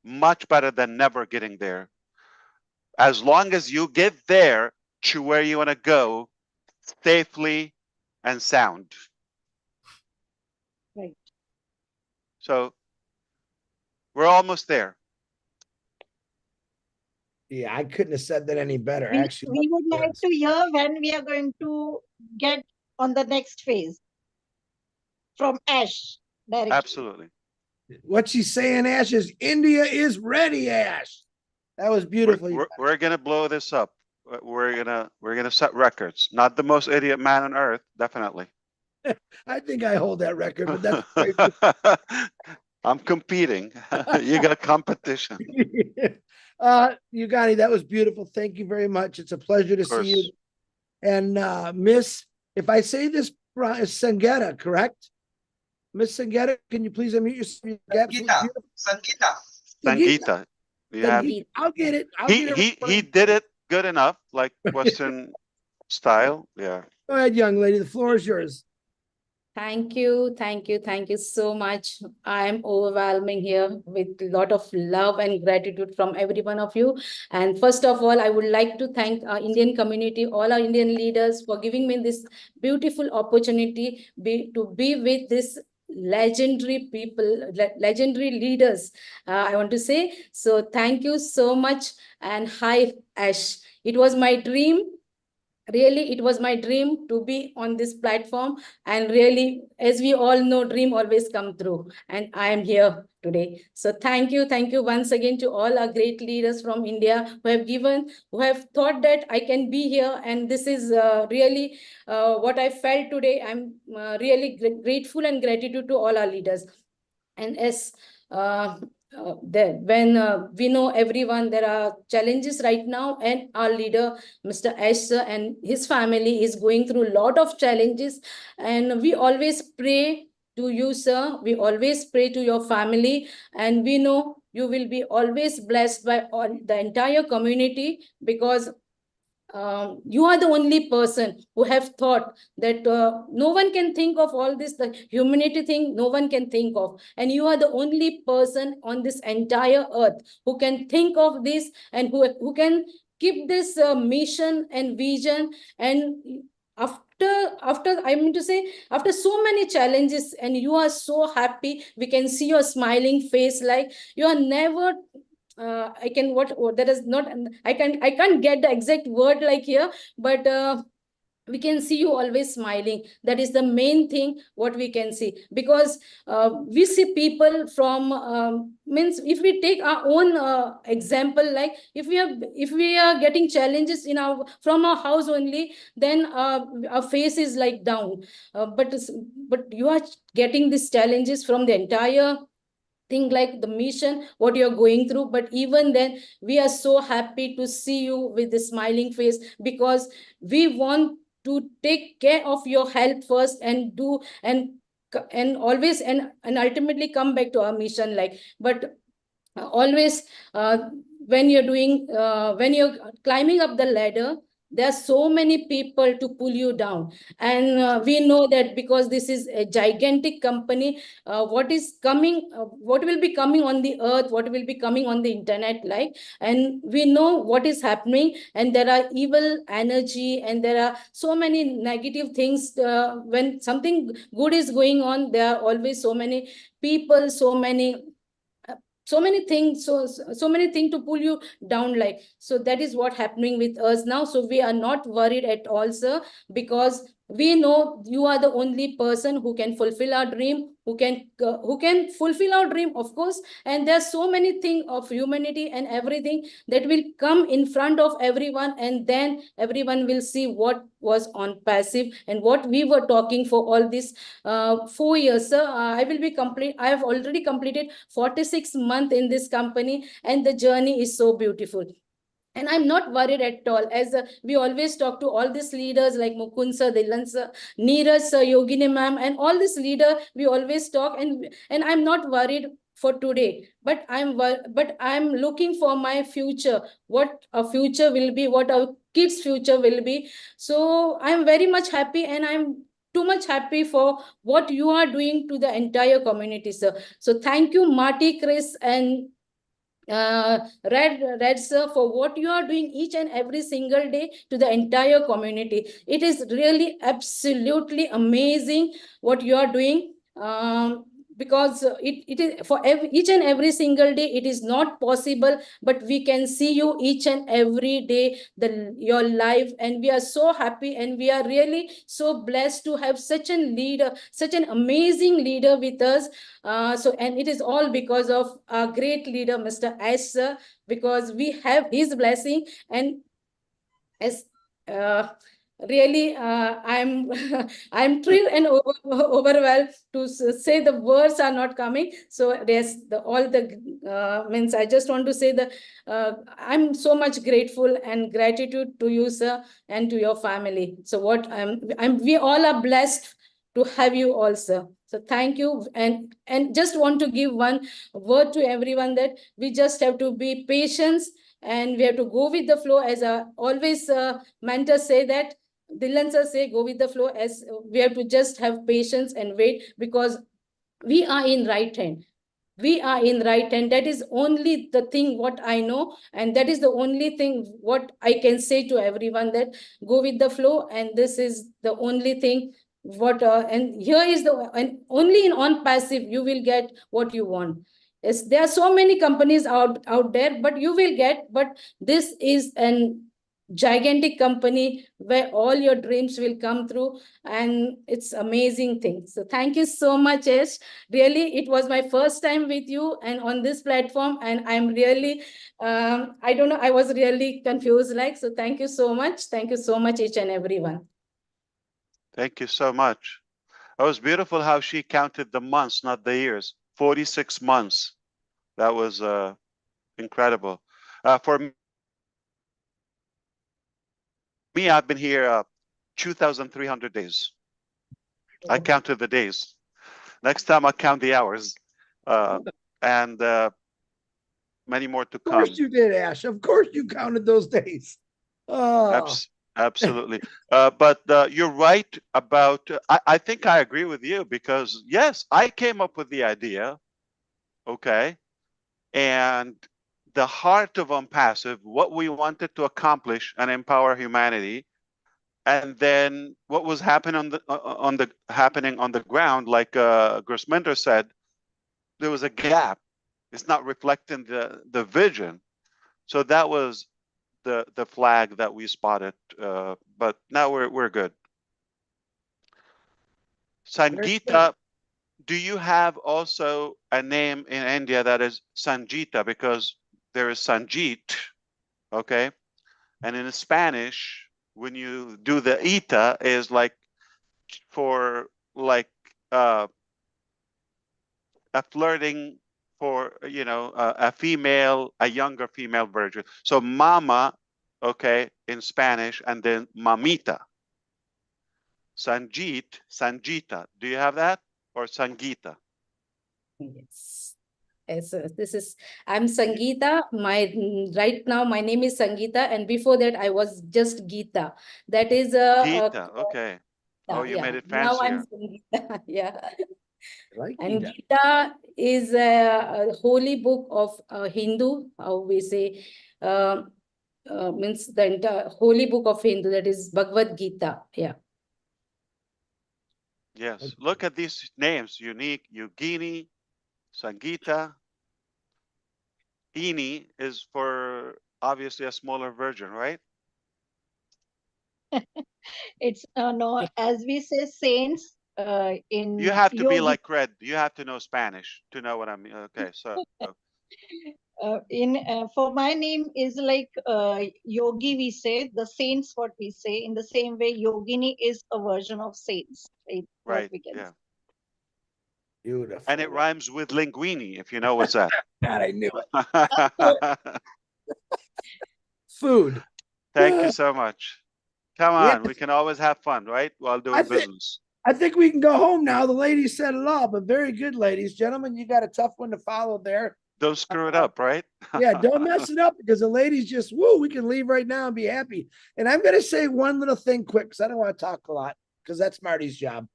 Much better than never getting there. As long as you get there to where you want to go safely and sound. Right. So we're almost there. Yeah, I couldn't have said that any better. Actually, We would like to hear when we are going to get on the next phase from Ash directly. Absolutely. what she's saying, Ash, is India is ready, Ash. That was beautiful. We're gonna blow this up. We're gonna set records. Not the most idiot man on earth, definitely. I think I hold that record, but that's great. I'm competing. You got competition. Yugani, that was beautiful. Thank you very much. It's a pleasure to see you. And Miss, if I say this, Sangeeta, correct? Miss Sangeeta, can you please unmute yourself? Sangeeta. Yeah. I'll get it. He did it good enough, like Western style. Yeah. Go ahead, young lady. The floor is yours. Thank you, thank you, thank you so much. I'm overwhelming here with a lot of love and gratitude from every one of you. And first of all, I would like to thank our Indian community, all our Indian leaders for giving me this beautiful opportunity to be with this legendary people, legendary leaders, I want to say. So thank you so much. And hi, Ash. It was my dream. Really, it was my dream to be on this platform. And really, as we all know, dream always come true. And I am here today. So thank you once again to all our great leaders from India who have thought that I can be here. And this is really what I felt today. I'm really grateful and gratitude to all our leaders. And as when we know everyone, there are challenges right now, and our leader, Mr. Ash, and his family is going through a lot of challenges. And we always pray to you, sir. We always pray to your family, and we know you will be always blessed by all the entire community, because you are the only person who have thought that no one can think of all this, the humanity thing, no one can think of. And you are the only person on this entire earth who can think of this, and who can keep this mission and vision. And after I mean to say, after so many challenges, and you are so happy, we can see your smiling face, like you are never I can't get the exact word like here, but we can see you always smiling. That is the main thing what we can see, because we see people from means, if we take our own example, like if we are getting challenges from our house only, then our face is like down, but you are getting these challenges from the entire thing, like the mission what you're going through. But even then, we are so happy to see you with the smiling face, because we want to take care of your health first, and do and always and ultimately come back to our mission, like. But always when you're climbing up the ladder, there are so many people to pull you down. And we know that, because this is a gigantic company, what will be coming on the earth, what will be coming on the internet, like. And we know what is happening, and there are evil energy, and there are so many negative things. When something good is going on, there are always so many people, so many things, so many things to pull you down, like. So that is what happening with us now. So we are not worried at all, sir, because we know you are the only person who can fulfill our dream, who can fulfill our dream, of course. And there's so many things of humanity and everything that will come in front of everyone, and then everyone will see what was on passive and what we were talking for all these 4 years. Sir, I have already completed 46 months in this company, and the journey is so beautiful. And I'm not worried at all. As we always talk to all these leaders like Mukund sir, Dilan sir, Neeraj sir, Yogini ma'am, and all these leaders, we always talk, and I'm not worried for today, but I'm looking for my future, what a future will be, what our kids' future will be. So I'm very much happy, and I'm too much happy for what you are doing to the entire community, sir. So thank you, Marty, Chris, and Red sir, for what you are doing each and every single day to the entire community. It is really absolutely amazing what you are doing. Because it is for each and every single day, it is not possible, but we can see you each and every day, your life, and we are so happy, and we are really so blessed to have such a leader, such an amazing leader with us. And it is all because of our great leader, Mr. Ash sir, because we have his blessing. And as really, I'm I'm thrilled and overwhelmed to say the words are not coming. So yes, all the means I just want to say that I'm so much grateful and gratitude to you, sir, and to your family. So what we all are blessed to have you all, sir. So thank you, and just want to give one word to everyone that we just have to be patient, and we have to go with the flow, as always mentors say that. Dylan sir say go with the flow, as we have to just have patience and wait, because we are in right hand. We are in right hand. That is only the thing what I know, and that is the only thing what I can say to everyone, that go with the flow, and this is the only thing what and here is and only in on passive you will get what you want. Yes, there are so many companies out there, but you will get, but this is an gigantic company where all your dreams will come through, and it's amazing thing. So thank you so much, Ash. Really, it was my first time with you and on this platform, and I'm really I don't know, I was really confused, like. So thank you so much. Thank you so much, each and everyone. Thank you so much. It was beautiful how she counted the months, not the years. 46 months. That was incredible. For me, I've been here 2,300 days. I counted the days. Next time I'll count the hours. And many more to come. Of course you did, Ash. Of course you counted those days. Oh. Absolutely. But you're right about, I think I agree with you, because yes, I came up with the idea, okay? And the heart of Unpassive, what we wanted to accomplish and empower humanity, and then what was happening on the ground, like Grossmender said, there was a gap. It's not reflecting the vision. So that was the flag that we spotted, but now we're good. Sangeeta, do you have also a name in India that is Sangeeta? Because there is Sanjeet, okay? And in Spanish, when you do the ita, is like for like a flirting for, you know, a female, a younger female version. So mama, okay, in Spanish, and then mamita. Sanjeet, Sangeeta. Do you have that? Or Sangeeta? Yes. I'm Sangeeta. Right now my name is Sangeeta, and before that I was just Geeta. That is Geeta, okay. Oh, you made it now I'm fancier. Sangeeta. Yeah. Like And Gita. Gita is a holy book of Hindu, how we say, means the entire holy book of Hindu, that is Bhagavad Gita. Yeah. Yes, look at these names, unique, Yogini, Sangeeta. Ini is for obviously a smaller version, right? It's no, as we say, saints in You have to be yogi. like Red. You have to know Spanish to know what I mean. Okay, so For my name is like yogi. We say the saints. What we say in the same way, yogini is a version of saints. Right? What right, we can yeah. say. Beautiful. And it rhymes with linguini, if you know what's that. God, I knew it. Food. Thank you so much. Come on, Yeah. we can always have fun, right? While doing business. I think we can go home now. The ladies said it all, but very good, ladies. Gentlemen, you got a tough one to follow there. Don't screw it up, right? Yeah, don't mess it up because the ladies just, woo, we can leave right now and be happy. And I'm going to say one little thing quick because I don't want to talk a lot because that's Marty's job.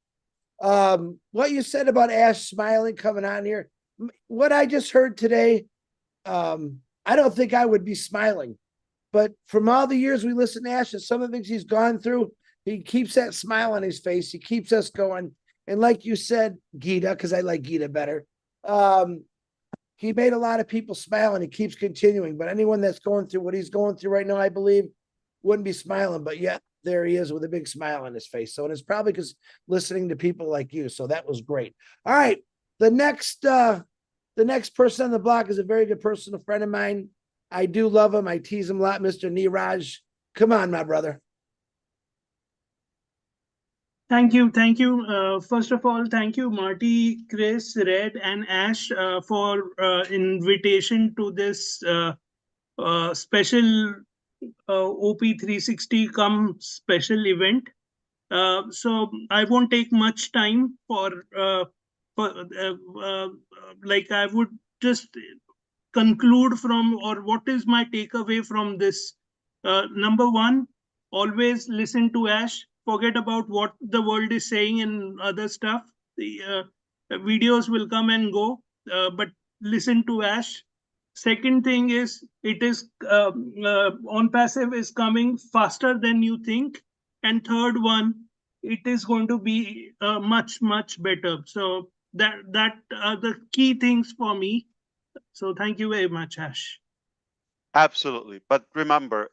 What you said about Ash smiling coming on here, what I just heard today, I don't think I would be smiling. But from all the years we listen to Ash and some of the things he's gone through, he keeps that smile on his face. He keeps us going. And like you said, Gita, because I like Gita better, he made a lot of people smile and he keeps continuing. But anyone that's going through what he's going through right now, I believe, wouldn't be smiling. But yet there he is with a big smile on his face. So and it's probably because listening to people like you. So that was great. All right. The next person on the block is a very good personal friend of mine. I do love him. I tease him a lot, Mr. Neeraj. Come on, my brother. Thank you. First of all, thank you, Marty, Chris, Red, and Ash for invitation to this special OP360 come special event. So I won't take much time like I would just conclude from, or what is my takeaway from this. Number one, always listen to Ash. Forget about what the world is saying and other stuff. The videos will come and go, but listen to Ash. Second thing is, it is on passive is coming faster than you think. And third one, it is going to be much better. So that are the key things for me. So thank you very much, Ash. Absolutely. But remember,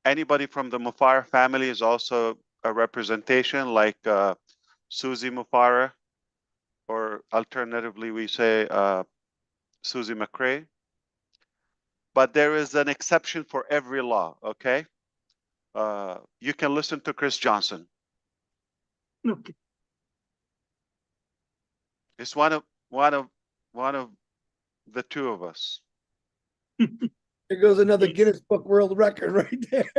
anybody from the Mufareh family is also a representation, like Susie Mufareh, or alternatively we say Susie McRae. But there is an exception for every law, okay? You can listen to Chris Johnson. Okay. It's one of the two of us. There goes another Guinness Book World Record right there.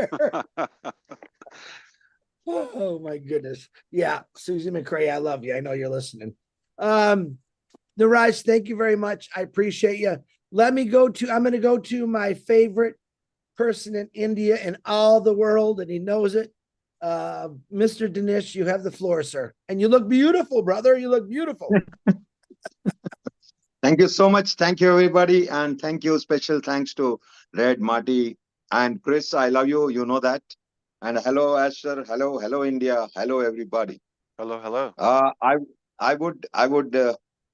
Oh my goodness. Yeah, Susie McRae, I love you. I know you're listening. Neeraj, thank you very much. I appreciate you. I'm going to go to my favorite person in India and all the world, and he knows it. Mr. Dinesh, you have the floor, sir. And you look beautiful, brother. You look beautiful. Thank you so much. Thank you, everybody. And thank you. Special thanks to Red, Marty, and Chris. I love you. You know that. And hello, Asher. Hello, India. Hello, everybody. Hello. I would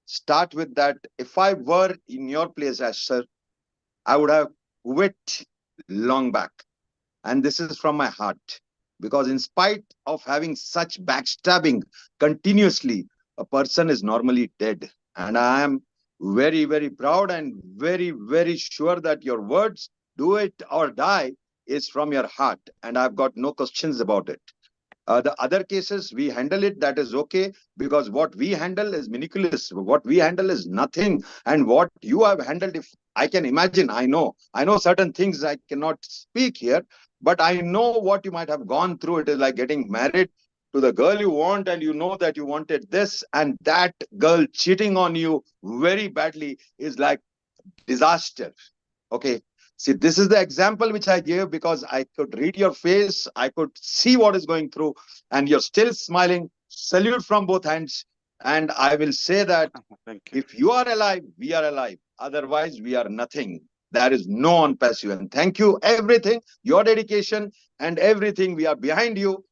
start with that. If I were in your place, Asher, I would have quit long back. And this is from my heart. Because in spite of having such backstabbing continuously, a person is normally dead. And I am very, very proud and very, very sure that your words, do it or die, is from your heart. And I've got no questions about it. The other cases, we handle it, that is okay, because what we handle is miraculous. What we handle is nothing. And what you have handled, if I can imagine, I know certain things I cannot speak here, but I know what you might have gone through. It is like getting married to the girl you want, and you know that you wanted this, and that girl cheating on you very badly is like disaster. Okay. See, this is the example which I gave because I could read your face. I could see what is going through, and you're still smiling. Salute from both hands. And I will say that if you are alive, we are alive. Otherwise, we are nothing. There is no on passive. And thank you, everything, your dedication and everything. We are behind you.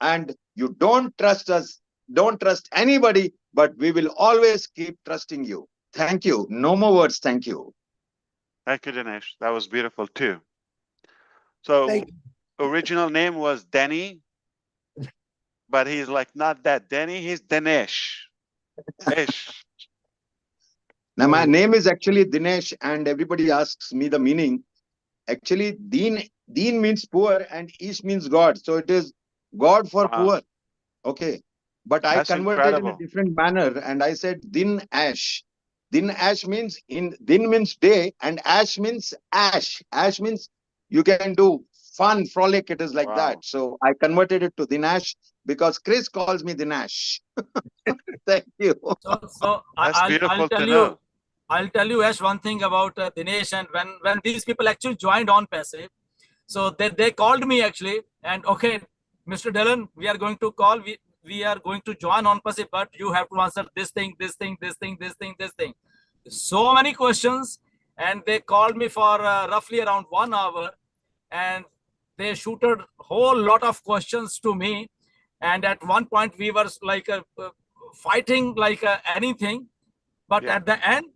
And you don't trust us, don't trust anybody, but we will always keep trusting you. Thank you. No more words. Thank you. Thank you, Dinesh. That was beautiful too. So original name was Denny, but he's like not that Denny. He's Dinesh. Ish. Now, my name is actually Dinesh, and everybody asks me the meaning. Actually, Deen means poor, and Ish means God. So it is God for Wow. poor. Okay. But I That's converted in a incredible. different manner, and I said Din Ash. Din Ash means Din means day, and Ash means ash. Ash means you can do fun, frolic. It is like Wow. that. So I converted it to Dinash because Chris calls me Dinash. Thank you. So That's I'll beautiful tell to you. know. I'll tell you, Ash, one thing about Dinesh, and when these people actually joined on passive, so they called me actually, and okay, Mr. Dylan, we are going to call, we are going to join on passive, but you have to answer this thing, this thing, this thing, this thing, this thing. So many questions, and they called me for roughly around 1 hour, and they shooted whole lot of questions to me, and at one point we were like fighting like anything. But Yeah. at the end,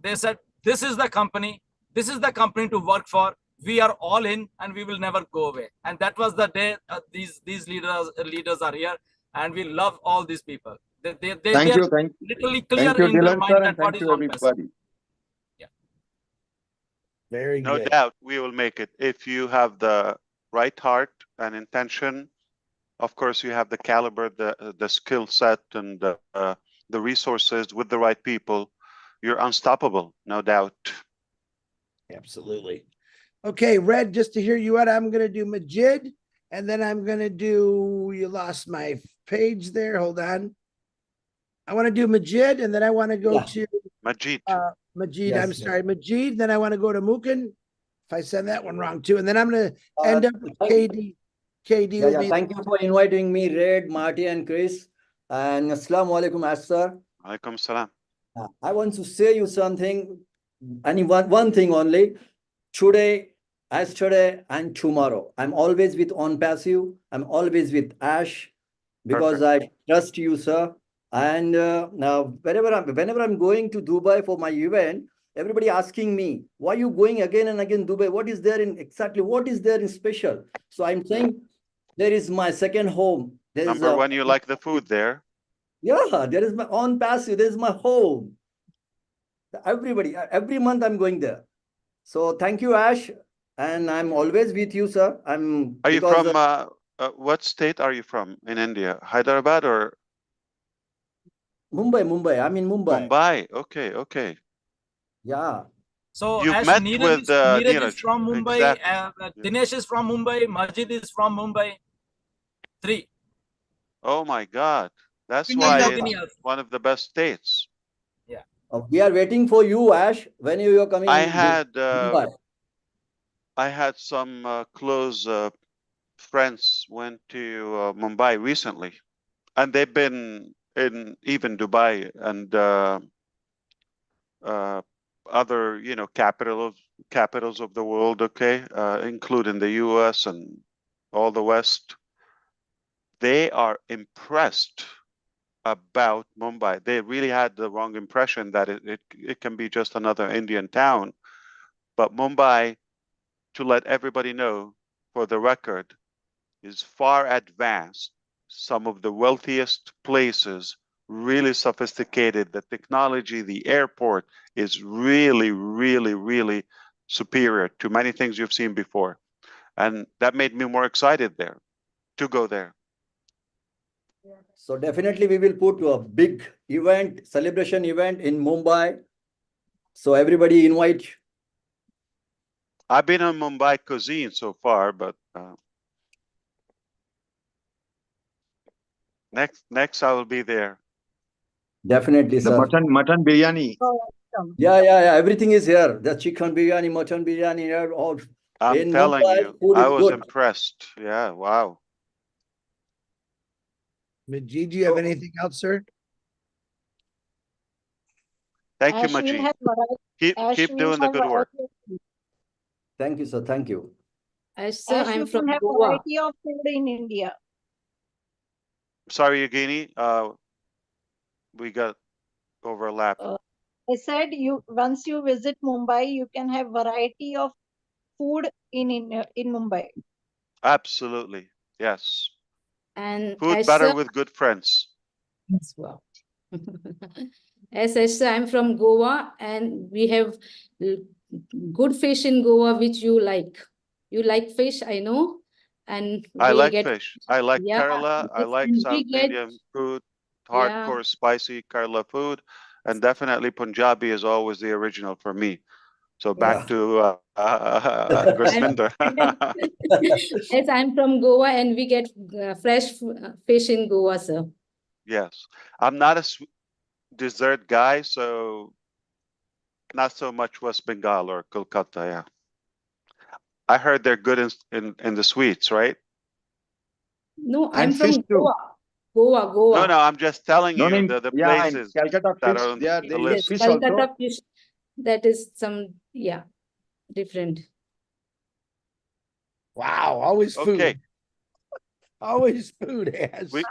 they said, this is the company to work for. We are all in, and we will never go away. And that was the day these leaders are here, and we love all these people. They Thank are you. literally clear Thank you, in their Dylan mind sir, that and what thank is you, on passive. everybody. Very No good. doubt we will make it if you have the right heart and intention. Of course, you have the caliber, the skill set, and the resources with the right people. You're unstoppable, no doubt. Absolutely. Okay, Red, just to hear you out, I'm going to do Majid, and then I'm going to do, you lost my page there. Hold on. I want to do Majid, and then I want to go to Majid. Majid. Yes, I'm yes. sorry, Majid. Then I want to go to Mukin. If I said that one wrong too, and then I'm going to Uh, end up with thank- KD. KD Yeah, will yeah. be. Thank you for inviting me, Red, Marty, and Chris. And Assalamu alaikum, Ash sir. Alaikum salam. I want to say you something, one thing only. Today, yesterday, and tomorrow. I'm always with On Passive. I'm always with Ash because I trust you, sir. And now, whenever I'm going to Dubai for my event, everybody asking me, why are you going again and again Dubai? What is there in special? So I'm saying there is my second home. There is Number one, you like the food there. Yeah, there is my On Passive. There is my home. Everybody, every month I'm going there. So thank you, Ash. And I'm always with you, sir. Are you from, what state are you from in India? Hyderabad or? Mumbai. I'm in Mumbai. Mumbai. Okay, okay. Yeah. So You've Ash, met Neeraj with Neeraj is Neeraj. from Mumbai, Exactly. Dinesh is from Mumbai, Majid is from Mumbai. 3. Oh my God. That's And why Yogini it's also. one of the best states. We are waiting for you, Ash. When you are coming I in had Mumbai. I had some close friends went to Mumbai recently, and they've been in even Dubai and other, you know, capitals of the world. Okay, including the U.S. and all the West. They are impressed about Mumbai. They really had the wrong impression that it can be just another Indian town, but Mumbai, to let everybody know, for the record, is far advanced. Some of the wealthiest places, really sophisticated. The technology, the airport is really, really, really superior to many things you've seen before. And that made me more excited there to go there. So definitely we will put a big event, celebration event in Mumbai. So everybody invite. I've been on Mumbai cuisine so far, but next I will be there. Definitely, The sir. mutton biryani. Yeah. Everything is here. The chicken biryani, mutton biryani, here. All I'm in telling Mumbai, you, food I is was good. impressed. Yeah, wow. Majid, do you have anything else, sir? Thank you, Ash will Majid. have variety. Ash Keep will doing the have good work. variety of food. Thank you, sir. Thank you. Sir, Ash, I'm you from can have Goa. variety of food in India. Sorry, Yogini, we got overlapped. I said once you visit Mumbai, you can have variety of food in Mumbai. Absolutely, yes. And Food better with good friends. as well. As Esther, I'm from Goa, and we have good fish in Goa, which you like. You like fish, I know, and I we like get fish. I like yeah, Kerala. I yes, like and South we get Indian food, yeah. hardcore, spicy Kerala food, and definitely Punjabi is always the original for me. So back to Gursinder. Yes, I'm from Goa, and we get fresh fish in Goa, sir. Yes, I'm not a dessert guy, so not so much West Bengal or Kolkata. Yeah, I heard they're good in the sweets, right? No, I'm And fish from too. Goa, No, Goa. no, I'm just telling No, you in the yeah, in places Calcutta that fish, are on they the eat Yes, list. fish Calcutta also. fish. That is some, yeah, different. Wow, always food. Okay, Always food, Ash. we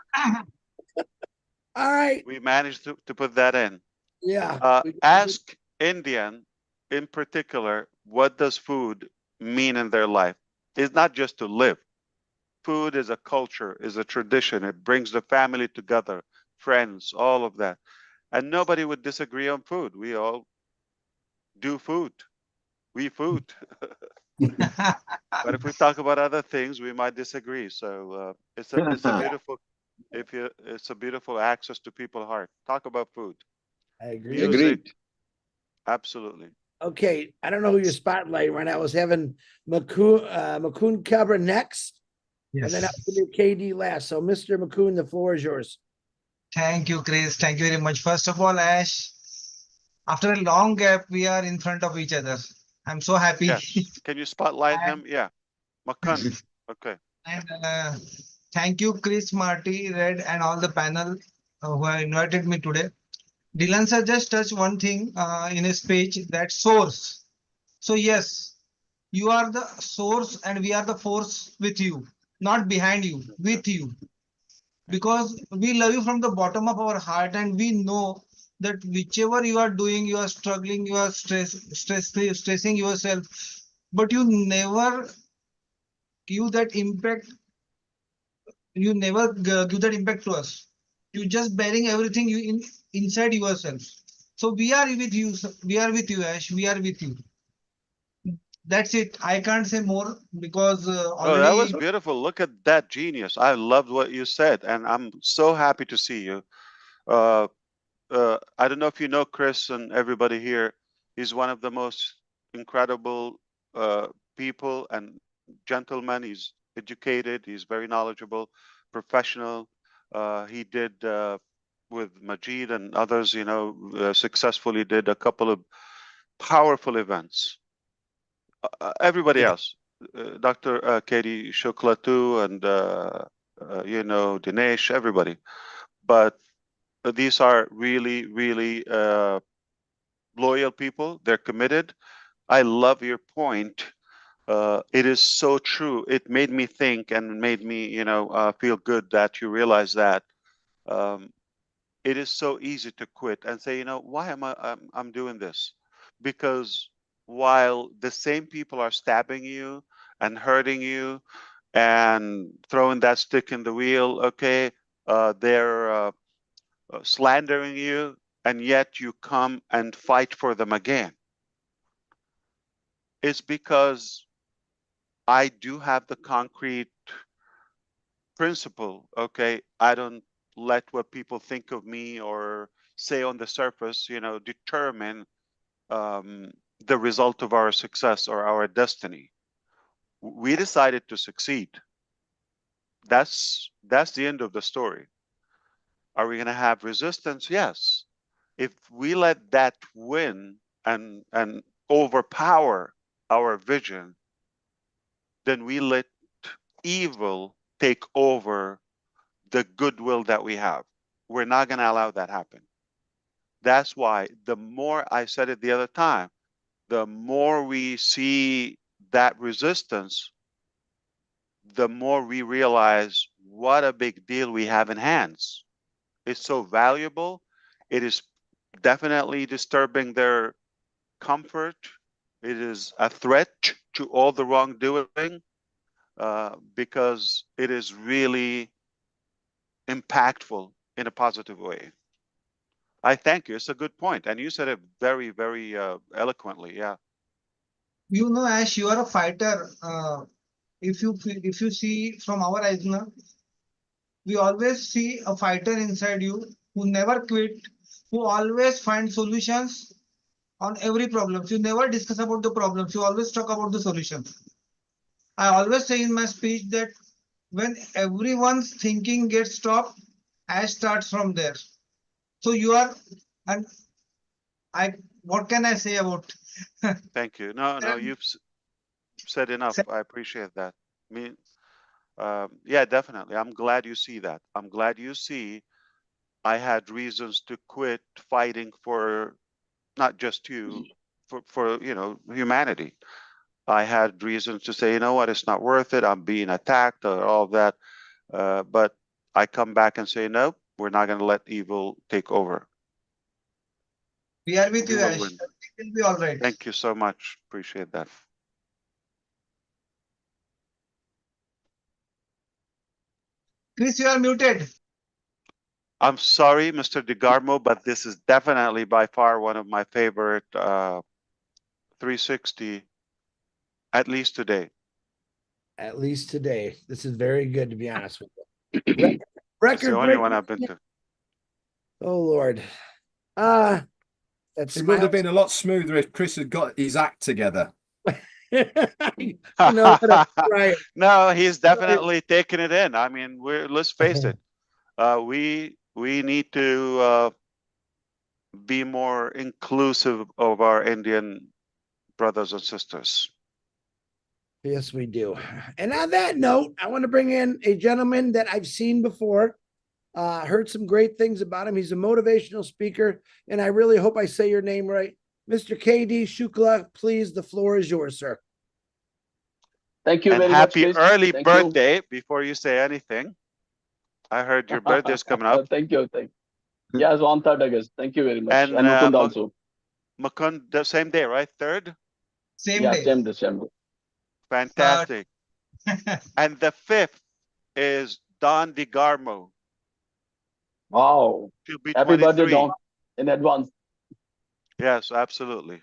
All right. we managed to put that in. Yeah. Ask Indian in particular, what does food mean in their life? It's not just to live. Food is a culture, is a tradition. It brings the family together, friends, all of that. And nobody would disagree on food. We all do food. We food. But if we talk about other things, we might disagree. So it's a beautiful it's a beautiful access to people's heart. Talk about food, I agree. music, Agreed. absolutely. Okay. I don't know who you're spotlighting right now. I was having Makun cover next. And then I'll do KD last. So, Mr. Makun, the floor is yours. Thank you, Chris. Thank you very much. First of all, Ash, after a long gap, we are in front of each other. I'm so happy. Yes. Can you spotlight him? Yeah. Makan. Okay. And thank you, Chris, Marty, Red, and all the panel who have invited me today. Dylan sir just touched one thing in his speech, that source. So yes, you are the source and we are the force with you, not behind you, with you. Because we love you from the bottom of our heart, and we know that whichever you are doing, you are struggling, you are stressing yourself, but you never give that impact. You never give that impact to us. You just bearing everything you inside yourself. So we are with you. We are with you, Ash. We are with you. That's it. I can't say more because Oh, that was already. beautiful. Look at that genius. I loved what you said, and I'm so happy to see you. Uh, I don't know if you know Chris and everybody here. He's one of the most incredible people and gentlemen. He's educated. He's very knowledgeable, professional. He did with Majid and others, successfully did a couple of powerful events. Everybody else, Dr. Katie Shukla too, and Dinesh, everybody. But these are really, really loyal people. They're committed. I love your point. It is so true. It made me think and made me, feel good that you realize that. It is so easy to quit and say, why am I'm doing this? Because while the same people are stabbing you and hurting you and throwing that stick in the wheel, okay, they're slandering you, and yet you come and fight for them again. It's because I do have the concrete principle, okay? I don't let what people think of me or say on the surface, determine the result of our success or our destiny. We decided to succeed. That's the end of the story. Are we going to have resistance? Yes. If we let that win and overpower our vision, then we let evil take over the goodwill that we have. We're not going to allow that happen. That's why the more, I said it the other time, the more we see that resistance, the more we realize what a big deal we have in hands. It's so valuable. It is definitely disturbing their comfort. It is a threat to all the wrongdoing because it is really impactful in a positive way. I thank you. It's a good point, and you said it very, very eloquently. Yeah. You know, Ash, you are a fighter. If you see from our eyes now, we always see a fighter inside you who never quit, who always find solutions on every problem. You never discuss about the problems. You always talk about the solutions. I always say in my speech that when everyone's thinking gets stopped, Ash starts from there. So you are, and what can I say about? Thank you. No, you've said enough. I appreciate that. I mean, yeah, definitely. I'm glad you see that. I'm glad you see I had reasons to quit fighting for not just you, for humanity. I had reasons to say, you know what, it's not worth it. I'm being attacked or all of that. But I come back and say, no, we're not going to let evil take over. We are with you, will Ash. win. It will be all right. Thank you so much. Appreciate that. Chris, you are muted. I'm sorry, Mr. DeGarmo, but this is definitely by far one of my favorite 360, at least today. At least today. This is very good, to be honest with you. It's Record the only one I've been to. Oh, Lord. It would have been a lot smoother if Chris had got his act together. Right. No, he's definitely taking it in. I mean, let's face it. We need to be more inclusive of our Indian brothers and sisters. Yes, we do. And on that note, I want to bring in a gentleman that I've seen before. Heard some great things about him. He's a motivational speaker, and I really hope I say your name right. Mr. KD Shukla, please, the floor is yours, sir. Thank you and very happy much. Happy early birthday before you say anything. I heard your birthday's coming up. Thank you. Yes, on 3rd August. Thank you very much. And Mukund also. Mukund, the same day, right? 3rd? Same Yeah, day. same December. Fantastic. And the 5th is Don DeGarmo. Wow. She'll be Happy 23. birthday, Don, in advance. Yes, absolutely.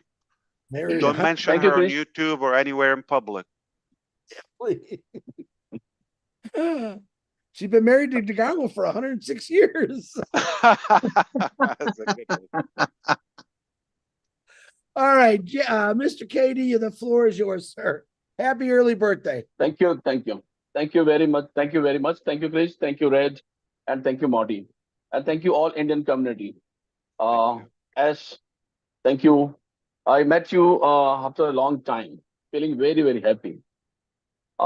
There Don't mention Thank you, her on Chris. YouTube or anywhere in public. She's been married to DeGarmo for 106 years. That's a good one. All right, Mr. KD, the floor is yours, sir. Happy early birthday. Thank you. Thank you very much. Thank you very much. Thank you, Chris. Thank you, Red. And thank you, Marty. And thank you all Indian community. As thank you. I met you after a long time, feeling very, very happy.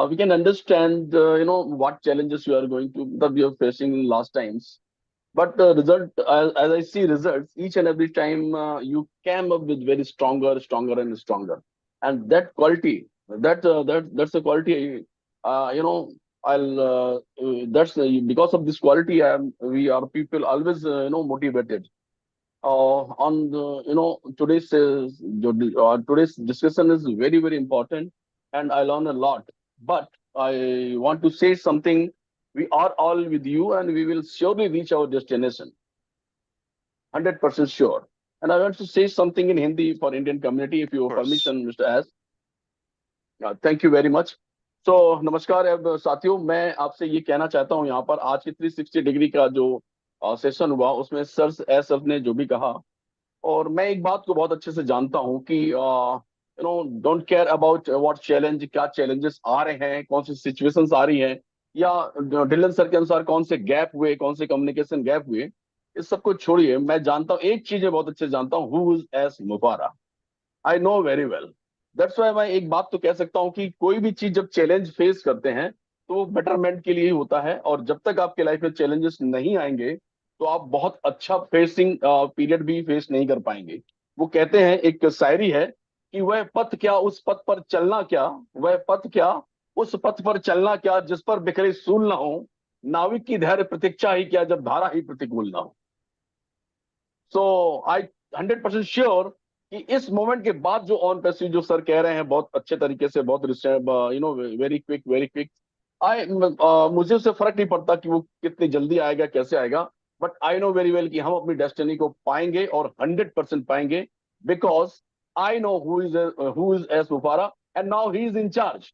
We can understand, what challenges you are going to, that we are facing last times. But the result, as I see results, each and every time you came up with very stronger and stronger. And that quality, that's the quality, that's because of this quality, we are people always, motivated. On the, today's discussion is very, very important, and I learn a lot. But I want to say something. We are all with you, and we will surely reach our destination. 100% sure. And I want to say something in Hindi for Indian community, if you permission, Mr. S. Thank you very much. So, नमस्कार अब साथियों, मैं आपसे ये कहना चाहता हूँ यहाँ पर आज की 360 डिग्री का जो सेशन हुआ उसमें सर ने जो भी कहा, और मैं एक बात को बहुत अच्छे से जानता हूँ कि don't care about what challenge, क्या चैलेंजेस आ रहे हैं, कौन सी सिचुएशंस आ रही हैं, या डिलन सर के अनुसार कौन से गैप हुए, कौन से कम्युनिकेशन गैप हुए, इस सब को छोड़िए। मैं जानता हूँ, एक चीज मैं बहुत अच्छे से जानता हूँ, हु इज एस मुफारा। I know very well. That's why मैं एक बात तो कह सकता हूँ कि कोई भी चीज जब चैलेंज फेस करते हैं तो वो बेटरमेंट के लिए ही होता है, और जब तक आपके लाइफ में चैलेंजेस नहीं आएंगे तो आप बहुत अच्छा फेसिंग पीरियड भी फेस नहीं कर पाएंगे। वो कहते हैं, एक शायरी है कि वह पथ क्या उस पथ पर चलना क्या, वह पथ क्या उस पथ पर चलना क्या, जिस पर बिखरे सूल ना हो, नाविक की धैर्य प्रतीक्षा ही क्या, जब धारा ही प्रतिकूल ना हो। सो आई 100% श्योर कि इस मोमेंट के बाद जो ऑन पैसिव जो सर कह रहे हैं बहुत अच्छे तरीके से, बहुत वेरी क्विक, मुझे उससे फर्क नहीं पड़ता कि वो कितनी जल्दी आएगा, कैसे आएगा, but I know very well कि हम अपनी डेस्टिनी को पाएंगे और 100% पाएंगे, because I know who is एस मुफारा and now he is in charge.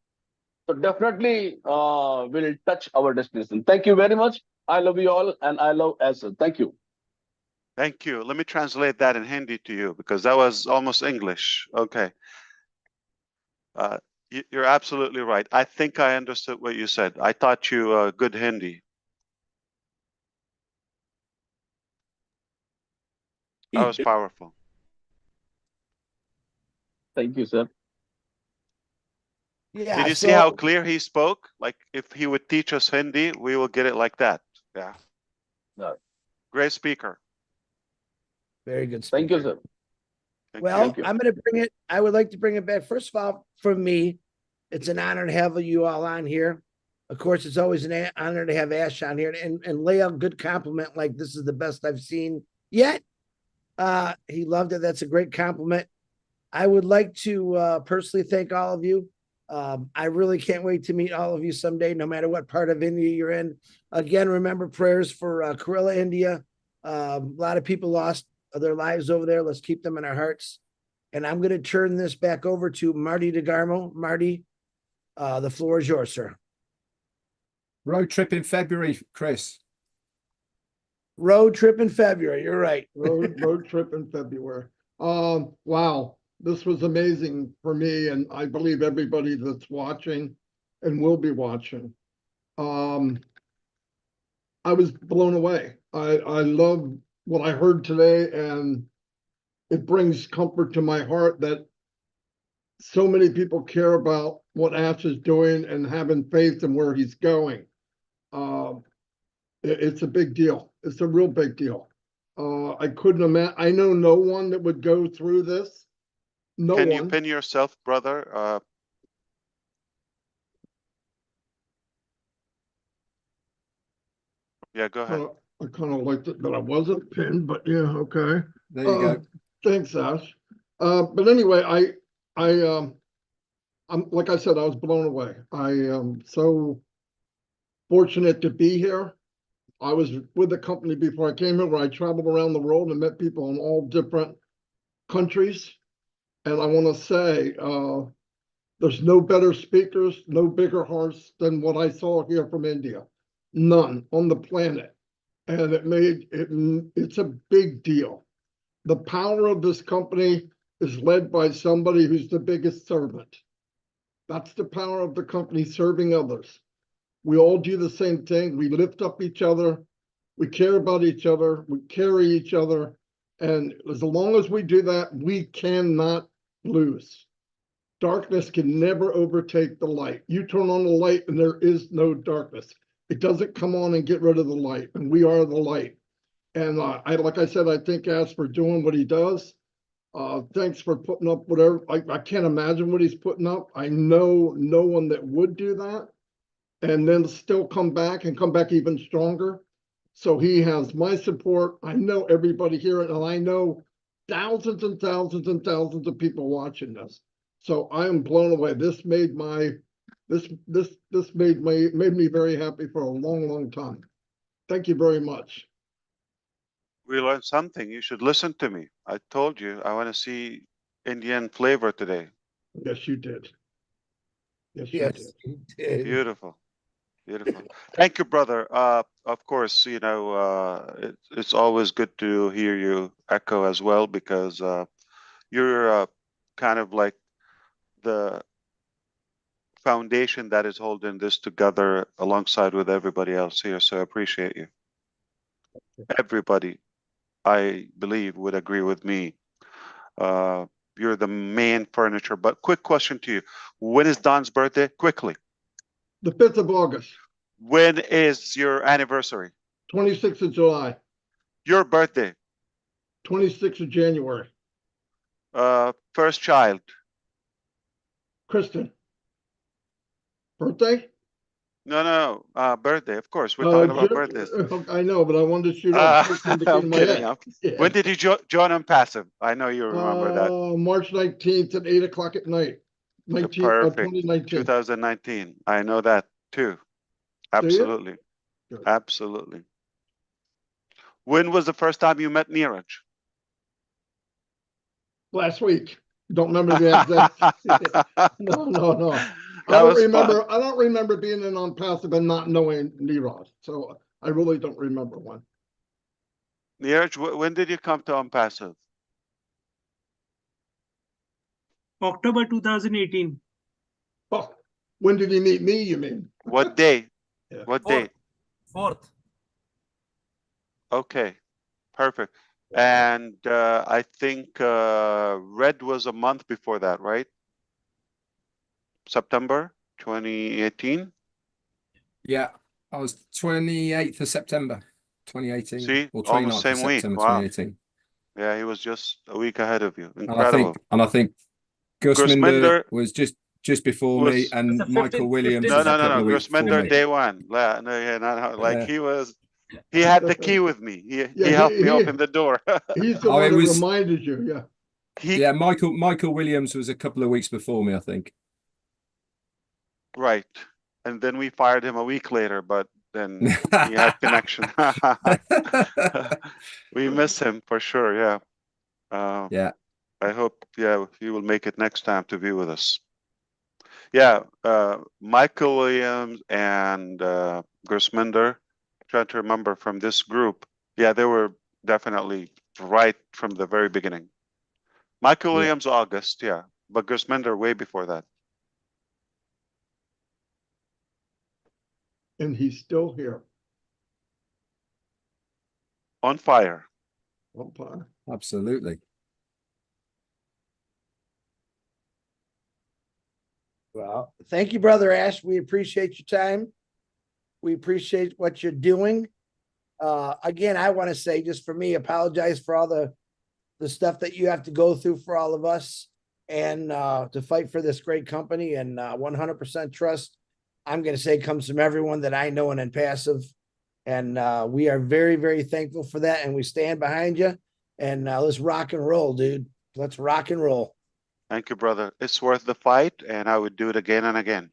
So definitely will touch our destination. Thank you very much. I love you all and I love Asa. Thank you. Thank you. Let me translate that in Hindi to you because that was almost English. Okay. You're absolutely right. I think I understood what you said. I taught you good Hindi. That was powerful. Thank you, sir. Yeah. Did you see how clear he spoke? Like if he would teach us Hindi, we will get it like that. Yeah. No. Great speaker. Very good speaker. Thank you, sir. Well, Thank you. I'm going to bring it. I would like to bring it back. First of all, for me, it's an honor to have you all on here. Of course, it's always an honor to have Ash on here and lay a good compliment like this is the best I've seen yet. He loved it. That's a great compliment. I would like to personally thank all of you. I really can't wait to meet all of you someday, no matter what part of India you're in. Again, remember prayers for Kerala, India. A lot of people lost their lives over there. Let's keep them in our hearts. And I'm going to turn this back over to Marty DeGarmo. Marty, the floor is yours, sir. Road trip in February, Chris. Road trip in February. You're right. Road trip in February. Wow. This was amazing for me, and I believe everybody that's watching and will be watching. I was blown away. I love what I heard today, and it brings comfort to my heart that so many people care about what Ash is doing and having faith in where he's going. It's a big deal. It's a real big deal. I couldn't imagine. I know no one that would go through this. No Can one. you pin yourself, brother? Yeah, go ahead. I kind of liked it that I wasn't pinned, but yeah, okay. There you go. Thanks, Ash. But anyway, I'm like I said, I was blown away. I am so fortunate to be here. I was with the company before I came here, where I traveled around the world and met people in all different countries. And I want to say, there's no better speakers, no bigger hearts than what I saw here from India. None on the planet. And it's a big deal. The power of this company is led by somebody who's the biggest servant. That's the power of the company, serving others. We all do the same thing. We lift up each other. We care about each other. We carry each other. And as long as we do that, we cannot lose. Darkness can never overtake the light. You turn on the light and there is no darkness. It doesn't come on and get rid of the light, and we are the light. And like I said, I thank Ash for doing what he does. Thanks for putting up whatever. I can't imagine what he's putting up. I know no one that would do that and then still come back and come back even stronger. So he has my support. I know everybody here, and I know thousands and thousands and thousands of people watching this. So I am blown away. This made me very happy for a long, long time. Thank you very much. We learned something. You should listen to me. I told you I want to see Indian flavor today. Yes, you did. Yes, you did. Beautiful. Beautiful. Thank you, brother. Of course, you know, it's always good to hear you echo as well, because you're kind of like the foundation that is holding this together alongside with everybody else here. So I appreciate you. Everybody, I believe, would agree with me. You're the main furniture. But quick question to you. When is Don's birthday? Quickly. The 5th of August. When is your anniversary? 26th of July. Your birthday? 26th of January. First child? Kristen. Birthday? No, birthday. Of course, we're talking about birthdays. I know, but I wanted to shoot up. I'm kidding. When did you join on Passive? I know you remember that. March 19th at 8 o'clock at night. Perfect. 2019. 2019. I know that too. Absolutely. Good. Absolutely. When was the first time you met Neeraj? Last week. Don't remember the exact. No. That was fun. I don't remember being in on passive and not knowing Neeraj. So I really don't remember one. Neeraj, when did you come to Unpassive? October 2018. Oh, when did he meet me, you mean? What day? Yeah. What day? Fourth. Okay, perfect. And I think Red was a month before that, right? September 2018. Yeah, I was 28th of September 2018. See, Or almost 29th of same week. September Wow. 2018. Yeah, he was just a week ahead of you. And Incredible. I think Gusminder Gusminder was just before me, was and the 15th Michael Williams no, was a no, no, couple no. of weeks before Gusminder me. day one. No, yeah, not like Yeah. he had the key with me. He Yeah, helped me open the door. He's the Oh, one it that was- reminded you. Yeah. Yeah, Michael Williams was a couple of weeks before me, I think. Right. And then we fired him a week later, but then he had connection. We miss him for sure. Yeah. Yeah. I hope, he will make it next time to be with us. Yeah. Michael Williams and Gusminder, trying to remember from this group. Yeah, they were definitely right from the very beginning. Michael Yeah. Williams, August, yeah. But Gusminder way before that. And he's still here. On fire. Okay. Absolutely. Well, thank you, Brother Ash. We appreciate your time. We appreciate what you're doing. Again, I want to say, just for me, apologize for all the stuff that you have to go through for all of us, and to fight for this great company, and 100% trust, I'm going to say, comes from everyone that I know and in passive. And we are very, very thankful for that. And we stand behind you. And let's rock and roll, dude. Let's rock and roll. Thank you, brother. It's worth the fight, and I would do it again and again.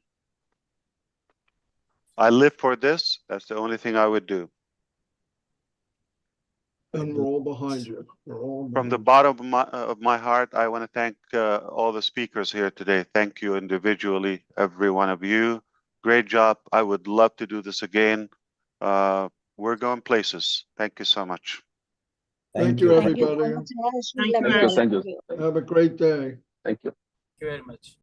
I live for this. That's the only thing I would do. And we're all behind you. We're all From the behind bottom of my heart, I want to thank all the speakers here today. Thank you individually, every one of you. Great job. I would love to do this again. We're going places. Thank you so much. Thank you, Thank you so everybody. much, Ash. We Thank love you, you. Ash. Thank you. Have a great day. Thank you. Thank you very much.